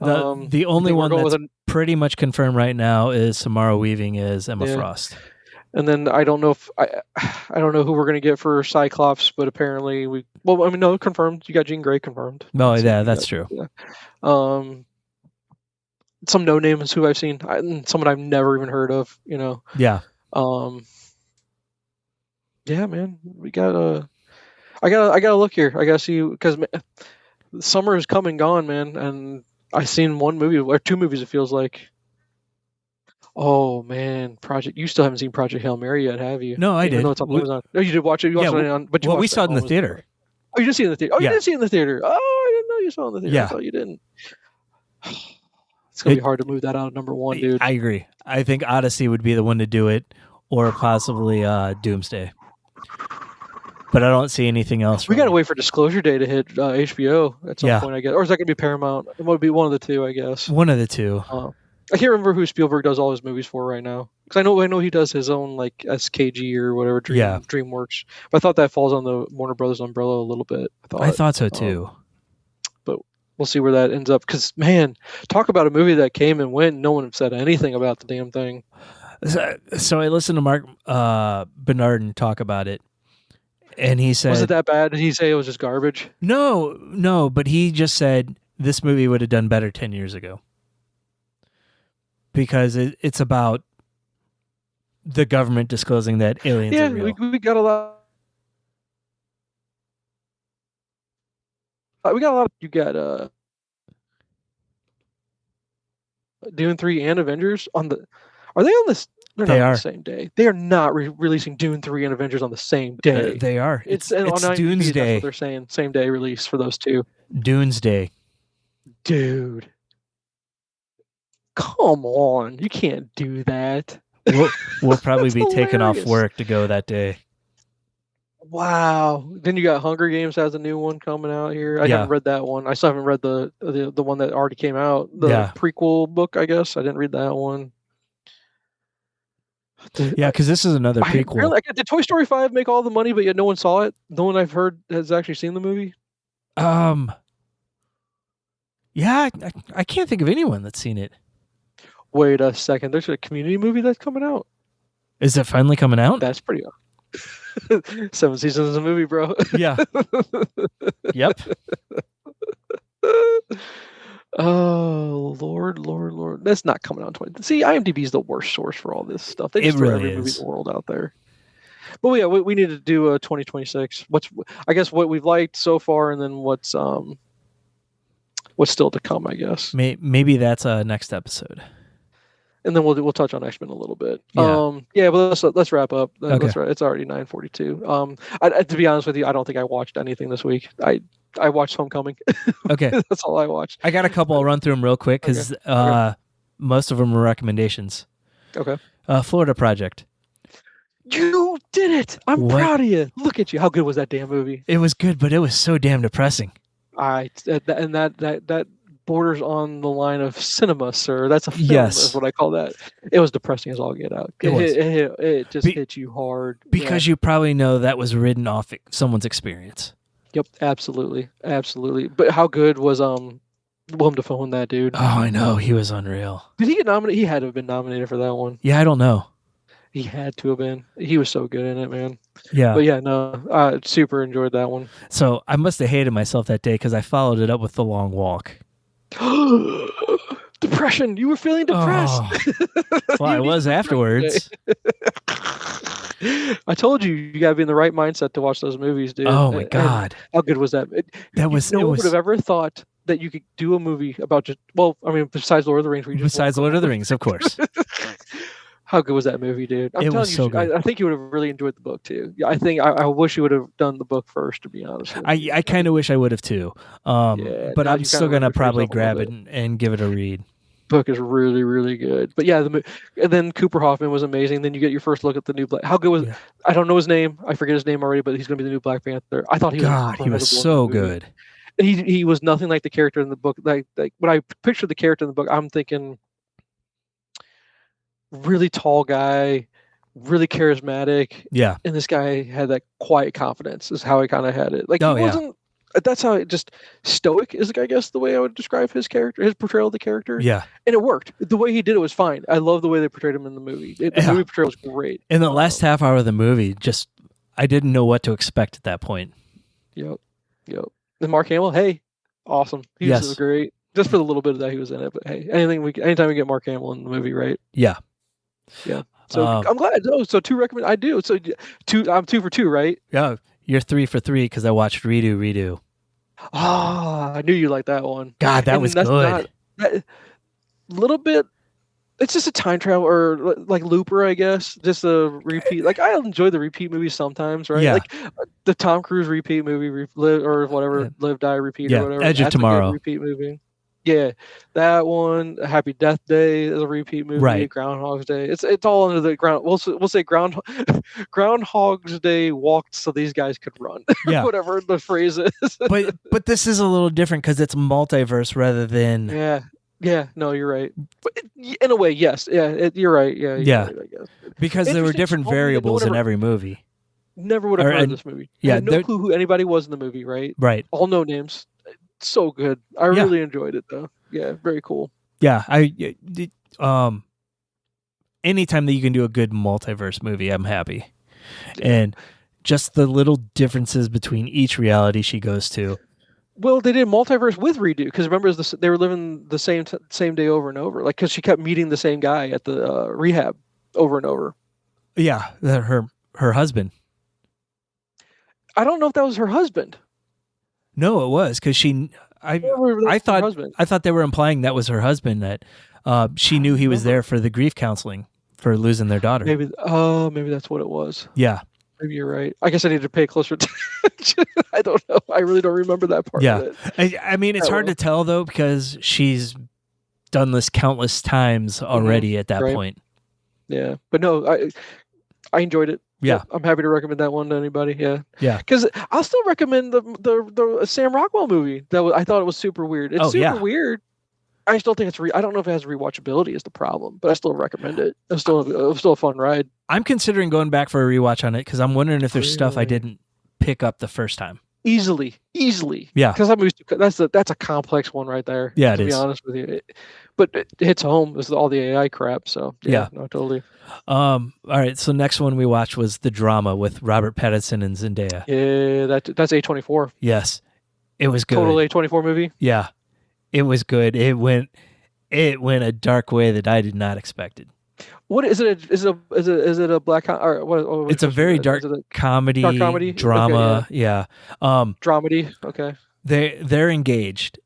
The only one that's pretty much confirmed right now is Samara Weaving as Emma Frost. And then I don't know who we're going to get for Cyclops, but apparently confirmed. You got Jean Grey confirmed. No, that's true. Yeah. Some no names who I've seen, someone I've never even heard of. Yeah. Yeah, man. I gotta look here. I gotta see because summer is come and gone, man. And I've seen one movie or 2 movies. It feels like. Oh man, you still haven't seen Project Hail Mary yet, have you? No, I did. It's on Amazon. No, you did watch it. You watched it on, but we saw it in the theater. Oh, you did see it in the theater. Oh, you did see it in the theater. Oh, I didn't know you saw it in the theater. Yeah. I thought you didn't. It's gonna be hard to move that out of number one, dude. I agree. I think Odyssey would be the one to do it, or possibly Doomsday. But I don't see anything else. We got to wait for Disclosure Day to hit HBO at some Yeah. point, I guess. Or is that going to be Paramount? It would be one of the two, I guess. One of the two. I can't remember who Spielberg does all his movies for right now. Because I know he does his own like SKG or whatever, DreamWorks. But I thought that falls on the Warner Brothers umbrella a little bit. I thought so too. But we'll see where that ends up. Because, man, talk about a movie that came and went. No one said anything about the damn thing. So I listened to Mark Bernardin talk about it. And he said... Was it that bad? Did he say it was just garbage? No, but he just said this movie would have done better 10 years ago. Because it's about the government disclosing that aliens are real. We got a lot... We got a lot... You got Dune 3 and Avengers on the... Are they on this... They're not on the same day. They are not releasing Dune 3 and Avengers on the same day. They are. It's on Doomsday. That's what they're saying. Same day release for those two. Doomsday. Dude. Come on. You can't do that. We'll probably be taken off work to go that day. Wow. Then you got Hunger Games has a new one coming out here. I haven't read that one. I still haven't read the one that already came out. The prequel book, I guess. I didn't read that one. Yeah, because this is another prequel. Did Toy Story 5 make all the money, but yet no one saw it? No one I've heard has actually seen the movie? Yeah, I can't think of anyone that's seen it. Wait a second. There's a Community movie that's coming out. Is it finally coming out? That's pretty 7 seasons of a movie, bro. Yeah. Yep. Oh, Lord. That's not coming out in 20. See, IMDb is the worst source for all this stuff. They just throw every movie in the world out there. But yeah, we need to do a 2026. I guess what we've liked so far, and then what's still to come, I guess. Maybe that's next episode. And then we'll touch on X-Men a little bit. Yeah. But let's wrap up. Okay. It's already 9:42. To be honest with you, I don't think I watched anything this week. I watched Homecoming. Okay. That's all I watched. I got a couple. I'll run through them real quick because most of them were recommendations. Okay. Florida Project. You did it! I'm proud of you. Look at you. How good was that damn movie? It was good, but it was so damn depressing. That borders on the line of cinema, sir. That's a film, is what I call that. It was depressing as all get out. It just hit you hard. Because you probably know that was ridden off someone's experience. Yep, absolutely. But how good was Willem Dafoe in that, dude? Oh, I know. He was unreal. Did he get nominated? He had to have been nominated for that one. Yeah, I don't know. He had to have been. He was so good in it, man. Yeah. But yeah, no, I super enjoyed that one. So I must have hated myself that day because I followed it up with The Long Walk. Depression. You were feeling depressed. Well, I was afterwards. I told you gotta be in the right mindset to watch those movies, dude. Oh my god, how good was that? No one would have ever thought that you could do a movie about besides Lord of the Rings. Besides Lord of the Rings, of course. How good was that movie, dude? It was so good. I think you would have really enjoyed the book too. Yeah, I think I wish you would have done the book first, to be honest. I kind of wish I would have too. But I'm still gonna probably grab it and give it a read. Book is really, really good. But yeah, and then Cooper Hoffman was amazing. Then you get your first look at the new Black. How good was? Yeah. I don't know his name. I forget his name already. But he's going to be the new Black Panther. I thought he was so good. And he was nothing like the character in the book. Like when I pictured the character in the book, I'm thinking really tall guy, really charismatic. Yeah. And this guy had that quiet confidence. Is how I kind of had it. Like he wasn't. That's how just stoic is, I guess, the way I would describe his character, his portrayal of the character. Yeah. And it worked. The way he did it was fine. I love the way they portrayed him in the movie. The movie portrayal was great. In the last half hour of the movie, I didn't know what to expect at that point. Yep. And Mark Hamill, hey, awesome. He was great. Just for the little bit that he was in it. But hey, anytime we get Mark Hamill in the movie, right? Yeah. Yeah. So I'm glad. Oh, so 2 recommend. I do. So I'm 2 for 2, right? Yeah. You're 3 for 3 because I watched Redo. Ah, I knew you liked that one. God, that was good. Little bit It's just a time travel or like Looper, I guess. Just a repeat. Like I enjoy the repeat movies sometimes, right? Yeah. Like the Tom Cruise repeat movie, Live or whatever, Live Die Repeat or Yeah. whatever. Edge of That's a good Tomorrow. repeat movie. Yeah, that one. Happy Death Day is a repeat movie. Right. Groundhog's Day. It's all under the ground. We'll say Groundhog's Day walked so these guys could run. Yeah. Whatever the phrase is. but this is a little different because it's multiverse rather than Yeah, no, you're right. But in a way, yes. Yeah, you're right. Yeah, you're right, I guess. because there were different variables in every movie. Never would have heard of this movie. Yeah, had no clue who anybody was in the movie, right? Right. All no names. So good. I really enjoyed it though. Yeah, very cool. Yeah, anytime that you can do a good multiverse movie, I'm happy. Yeah. And just the little differences between each reality she goes to. Well, they did multiverse with redo because remember they were living the same day over and over. Like because she kept meeting the same guy at the rehab over and over. Yeah, her husband. I don't know if that was her husband. No, it was because I thought they were implying that was her husband, that she knew he was there for the grief counseling for losing their daughter. Maybe that's what it was. Yeah. Maybe you're right. I guess I need to pay closer attention. I don't know. I really don't remember that part of it. I mean, it's hard to tell, though, because she's done this countless times already at that point. Yeah. But no, I enjoyed it. Yeah. I'm happy to recommend that one to anybody. Yeah. Yeah. Because I'll still recommend the Sam Rockwell movie. I thought it was super weird. It's super weird. I still think it's I don't know if it has rewatchability is the problem, but I still recommend it. It was still a fun ride. I'm considering going back for a rewatch on it because I'm wondering if there's stuff I didn't pick up the first time. Easily. Yeah. Because that's a complex one right there. Yeah, to be honest with you. But it hits home with all the AI crap. So no, totally. All right. So next one we watched was The Drama with Robert Pattinson and Zendaya. Yeah, that's A24. Yes, it was good. Total A24 movie. Yeah. It was good. It went a dark way that I did not expect it. What is it? Is it a black or what it's a very dark comedy, drama. Okay, yeah. Dramedy. Okay. They're engaged.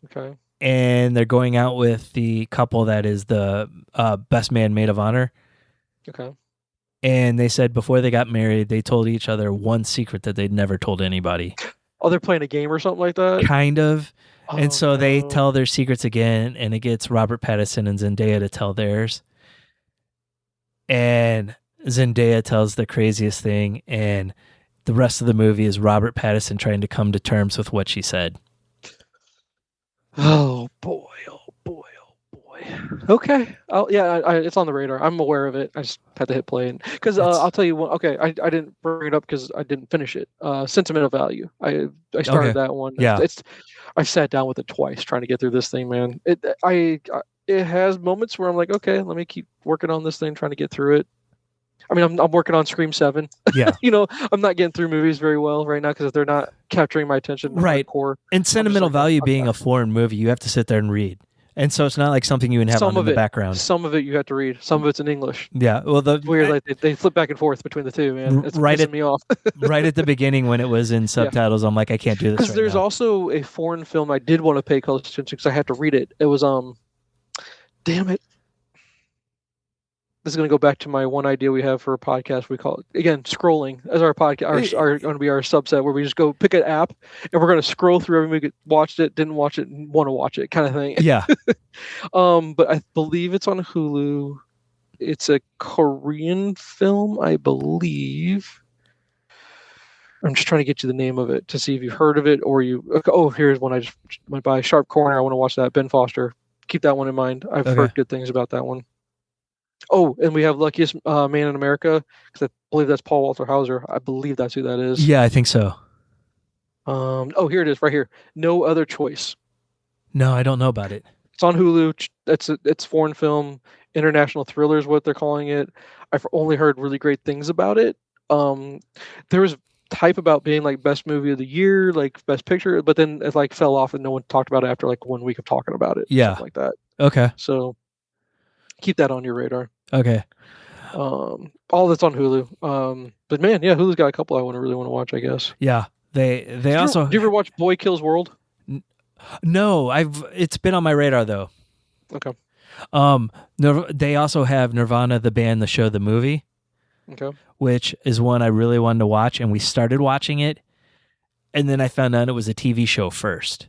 Okay. And they're going out with the couple that is the best man maid of honor. Okay. And they said before they got married, they told each other one secret that they'd never told anybody. Oh, they're playing a game or something like that? Kind of. And so they tell their secrets again, and it gets Robert Pattinson and Zendaya to tell theirs. And Zendaya tells the craziest thing, and the rest of the movie is Robert Pattinson trying to come to terms with what she said. Oh boy! Okay. It's on the radar. I'm aware of it. I just had to hit play because I'll tell you what. Okay, I didn't bring it up because I didn't finish it. Sentimental Value. I started that one. Yeah. I sat down with it twice trying to get through this thing, man. It has moments where I'm like, okay, let me keep working on this thing, trying to get through it. I mean, I'm working on Scream 7. Yeah. I'm not getting through movies very well right now because they're not capturing my attention. Right. Core. And Sentimental Value being a foreign movie, you have to sit there and read. And so it's not like something you can have on in the background. Some of it you have to read. Some of it's in English. Yeah. Well, weird. Like they flip back and forth between the two, man. It's pissing me off. Right at the beginning when it was in subtitles, I'm like, I can't do this. Because there's also a foreign film I did want to pay close attention because I had to read it. It was damn it. This is going to go back to my one idea we have for a podcast. We call it, again, scrolling as our podcast, are going to be our subset where we just go pick an app and we're going to scroll through every movie, watched it, didn't watch it, want to watch it kind of thing. Yeah. But I believe it's on Hulu. It's a Korean film, I believe. I'm just trying to get you the name of it to see if you've heard of it or you. Oh, here's one I just went by. Sharp Corner. I want to watch that. Ben Foster. Keep that one in mind. I've heard good things about that one. Oh, and we have Luckiest Man in America because I believe that's Paul Walter Hauser. I believe that's who that is. Yeah, I think so. Oh, here it is, right here. No Other Choice. No, I don't know about it. It's on Hulu. It's foreign film, international thriller is what they're calling it. I've only heard really great things about it. There was hype about being like best movie of the year, like best picture, but then it like fell off and no one talked about it after like 1 week of talking about it. Yeah, something like that. Okay. So keep that on your radar. Okay. All that's on Hulu. But man, yeah, Hulu's got a couple I really want to watch, I guess. Yeah. They also. Do you ever watch Boy Kills World? No, it's been on my radar though. Okay. They also have Nirvana, the band, the show, the movie, Okay. which is one I really wanted to watch, and we started watching it, and then I found out it was a TV show first.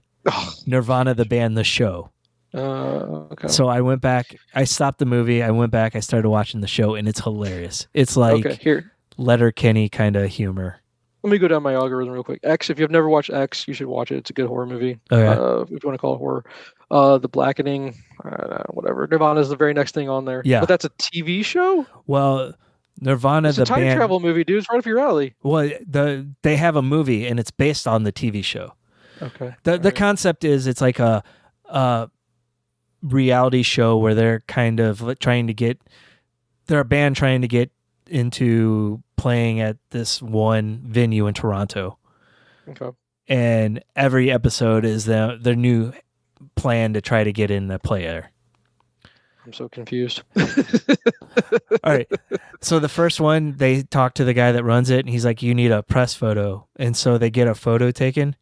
Nirvana, the band, the show. Okay. So I went back. I stopped the movie. I went back. I started watching the show, and it's hilarious. It's like here. Letterkenny kind of humor. Let me go down my algorithm real quick. X, if you've never watched X, you should watch it. It's a good horror movie. Okay. If you want to call it horror. The Blackening, whatever. Nirvana is the very next thing on there. Yeah. But that's a TV show? Well, Nirvana, it's the a time band, travel movie, dude. It's right up your alley. Well, they have a movie, and it's based on the TV show. Okay. The concept is it's like a reality show where they're kind of trying to get, they're a band trying to get into playing at this one venue in Toronto. Okay. And every episode is their new plan to try to get in the play there. I'm so confused. All right. So the first one, they talk to the guy that runs it, and he's like, you need a press photo. And so they get a photo taken,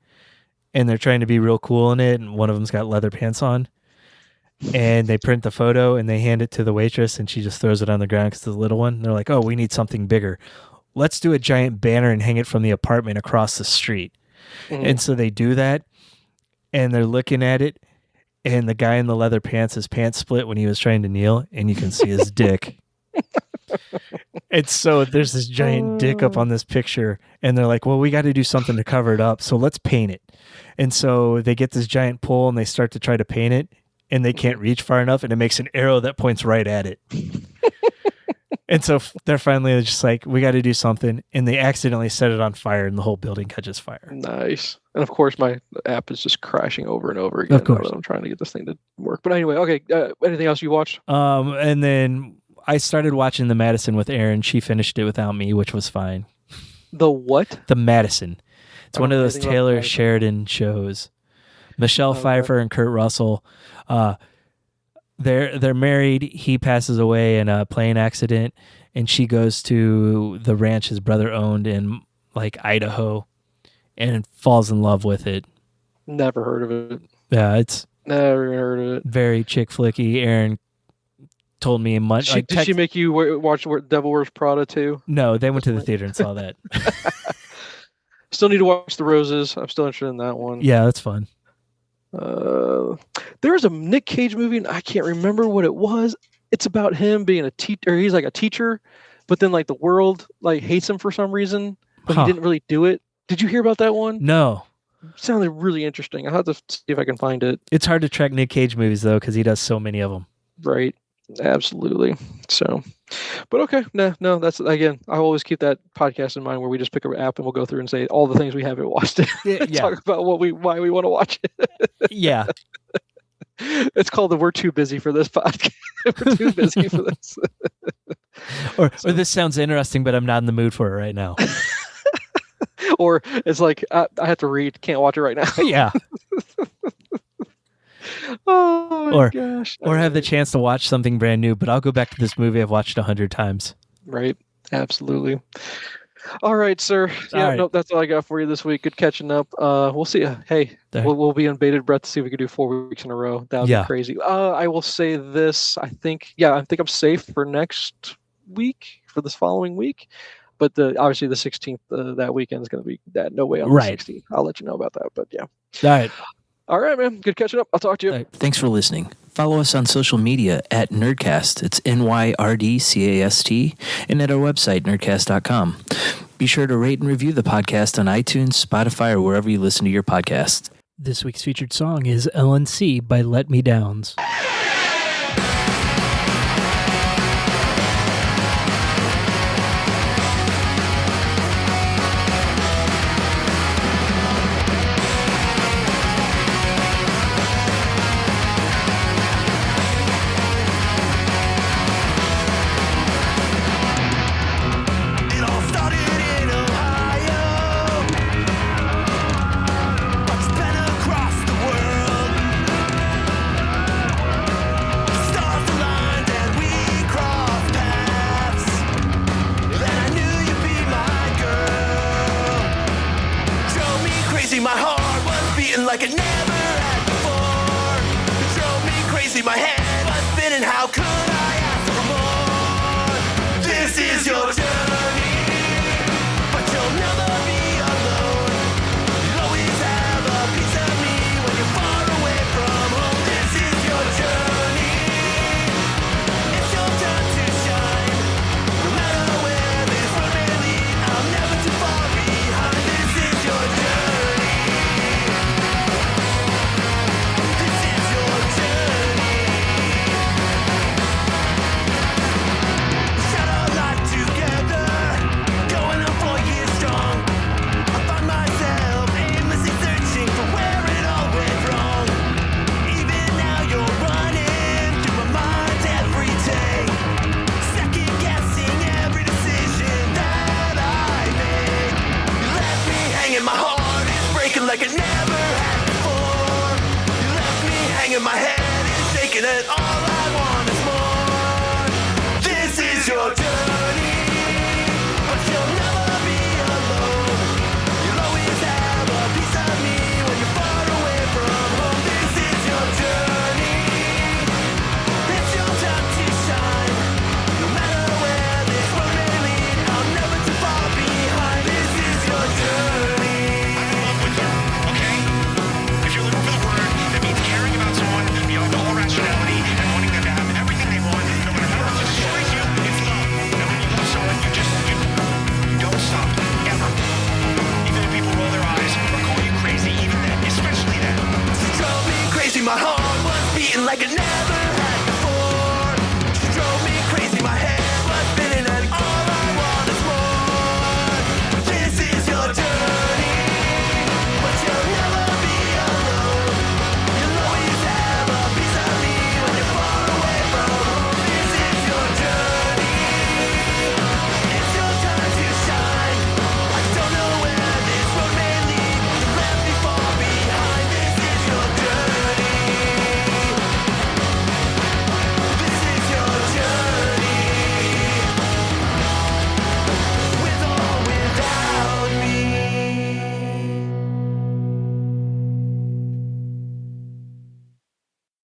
and they're trying to be real cool in it, and one of them's got leather pants on. And they print the photo, and they hand it to the waitress, and she just throws it on the ground because it's a little one. And they're like, oh, we need something bigger. Let's do a giant banner and hang it from the apartment across the street. Mm-hmm. And so they do that, and they're looking at it, and the guy in the leather pants, his pants split when he was trying to kneel, and you can see his dick. And so there's this giant dick up on this picture, and they're like, well, we got to do something to cover it up, so let's paint it. And so they get this giant pole, and they start to try to paint it, and they can't reach far enough, and it makes an arrow that points right at it. And so they're finally just like, we got to do something, and they accidentally set it on fire, and the whole building catches fire. Nice. And of course, my app is just crashing over and over again. Of course. I'm trying to get this thing to work. But anyway, okay. Anything else you watched? And then I started watching the Madison with Erin. She finished it without me, which was fine. The what? The Madison. It's one of those Taylor Sheridan shows. Michelle Pfeiffer and Kurt Russell. They're married. He passes away in a plane accident, and she goes to the ranch his brother owned in like Idaho, and falls in love with it. Never heard of it. Yeah, it's never heard of it. Very chick flicky. Erin told me much. Did she make you watch Devil Wears Prada too? No, they went to the theater and saw that. Still need to watch The Roses. I'm still interested in that one. Yeah, that's fun. There was a Nick Cage movie, and I can't remember what it was. It's about him being a teacher. He's like a teacher, but then like the world like hates him for some reason, but he didn't really do it. Did you hear about that one? No. It sounded really interesting. I'll have to see if I can find it. It's hard to track Nick Cage movies though, because he does so many of them. Right. Absolutely. So, but okay. No, that's, again, I always keep that podcast in mind where we just pick up an app and we'll go through and say all the things we haven't watched. Yeah. Talk about why we want to watch it. Yeah. It's called the We're Too Busy for This podcast. We're too busy for this. or this sounds interesting, but I'm not in the mood for it right now. Or it's like, I have to read, can't watch it right now. Yeah. Oh my gosh. Or have the chance to watch something brand new, but I'll go back to this movie I've watched 100 times. Right. Absolutely. All right, sir. Yeah, right. Nope, that's all I got for you this week. Good catching up. We'll see. Hey, we'll be on bated breath to see if we can do 4 weeks in a row. That would be crazy. I will say this. I think I'm safe for next week, for this following week. But obviously the 16th, that weekend is going to be no way on the 16th. I'll let you know about that. But yeah. All right. All right, man. Good catching up. I'll talk to you. Right. Thanks for listening. Follow us on social media at Nyrdcast. It's NYRDCAST. And at our website, nerdcast.com. Be sure to rate and review the podcast on iTunes, Spotify, or wherever you listen to your podcasts. This week's featured song is LNC by Let Me Downs. Like it never had before. It drove me crazy, my head was spinning then how could I ask for more? This is your journey, but you'll never be alone. You'll always have a piece of me when you're far away from home. This is your journey, it's your turn to shine. No matter where this road may lead, I'm never too far behind. This is your journey, this is your journey. Shout out life together, going on 4 years strong. I find myself aimlessly searching for where it all went wrong. Even now you're running through my mind every day, second guessing every decision that I made. You left me hanging, my heart is breaking like it never had before. You left me hanging, my head is shaking, and all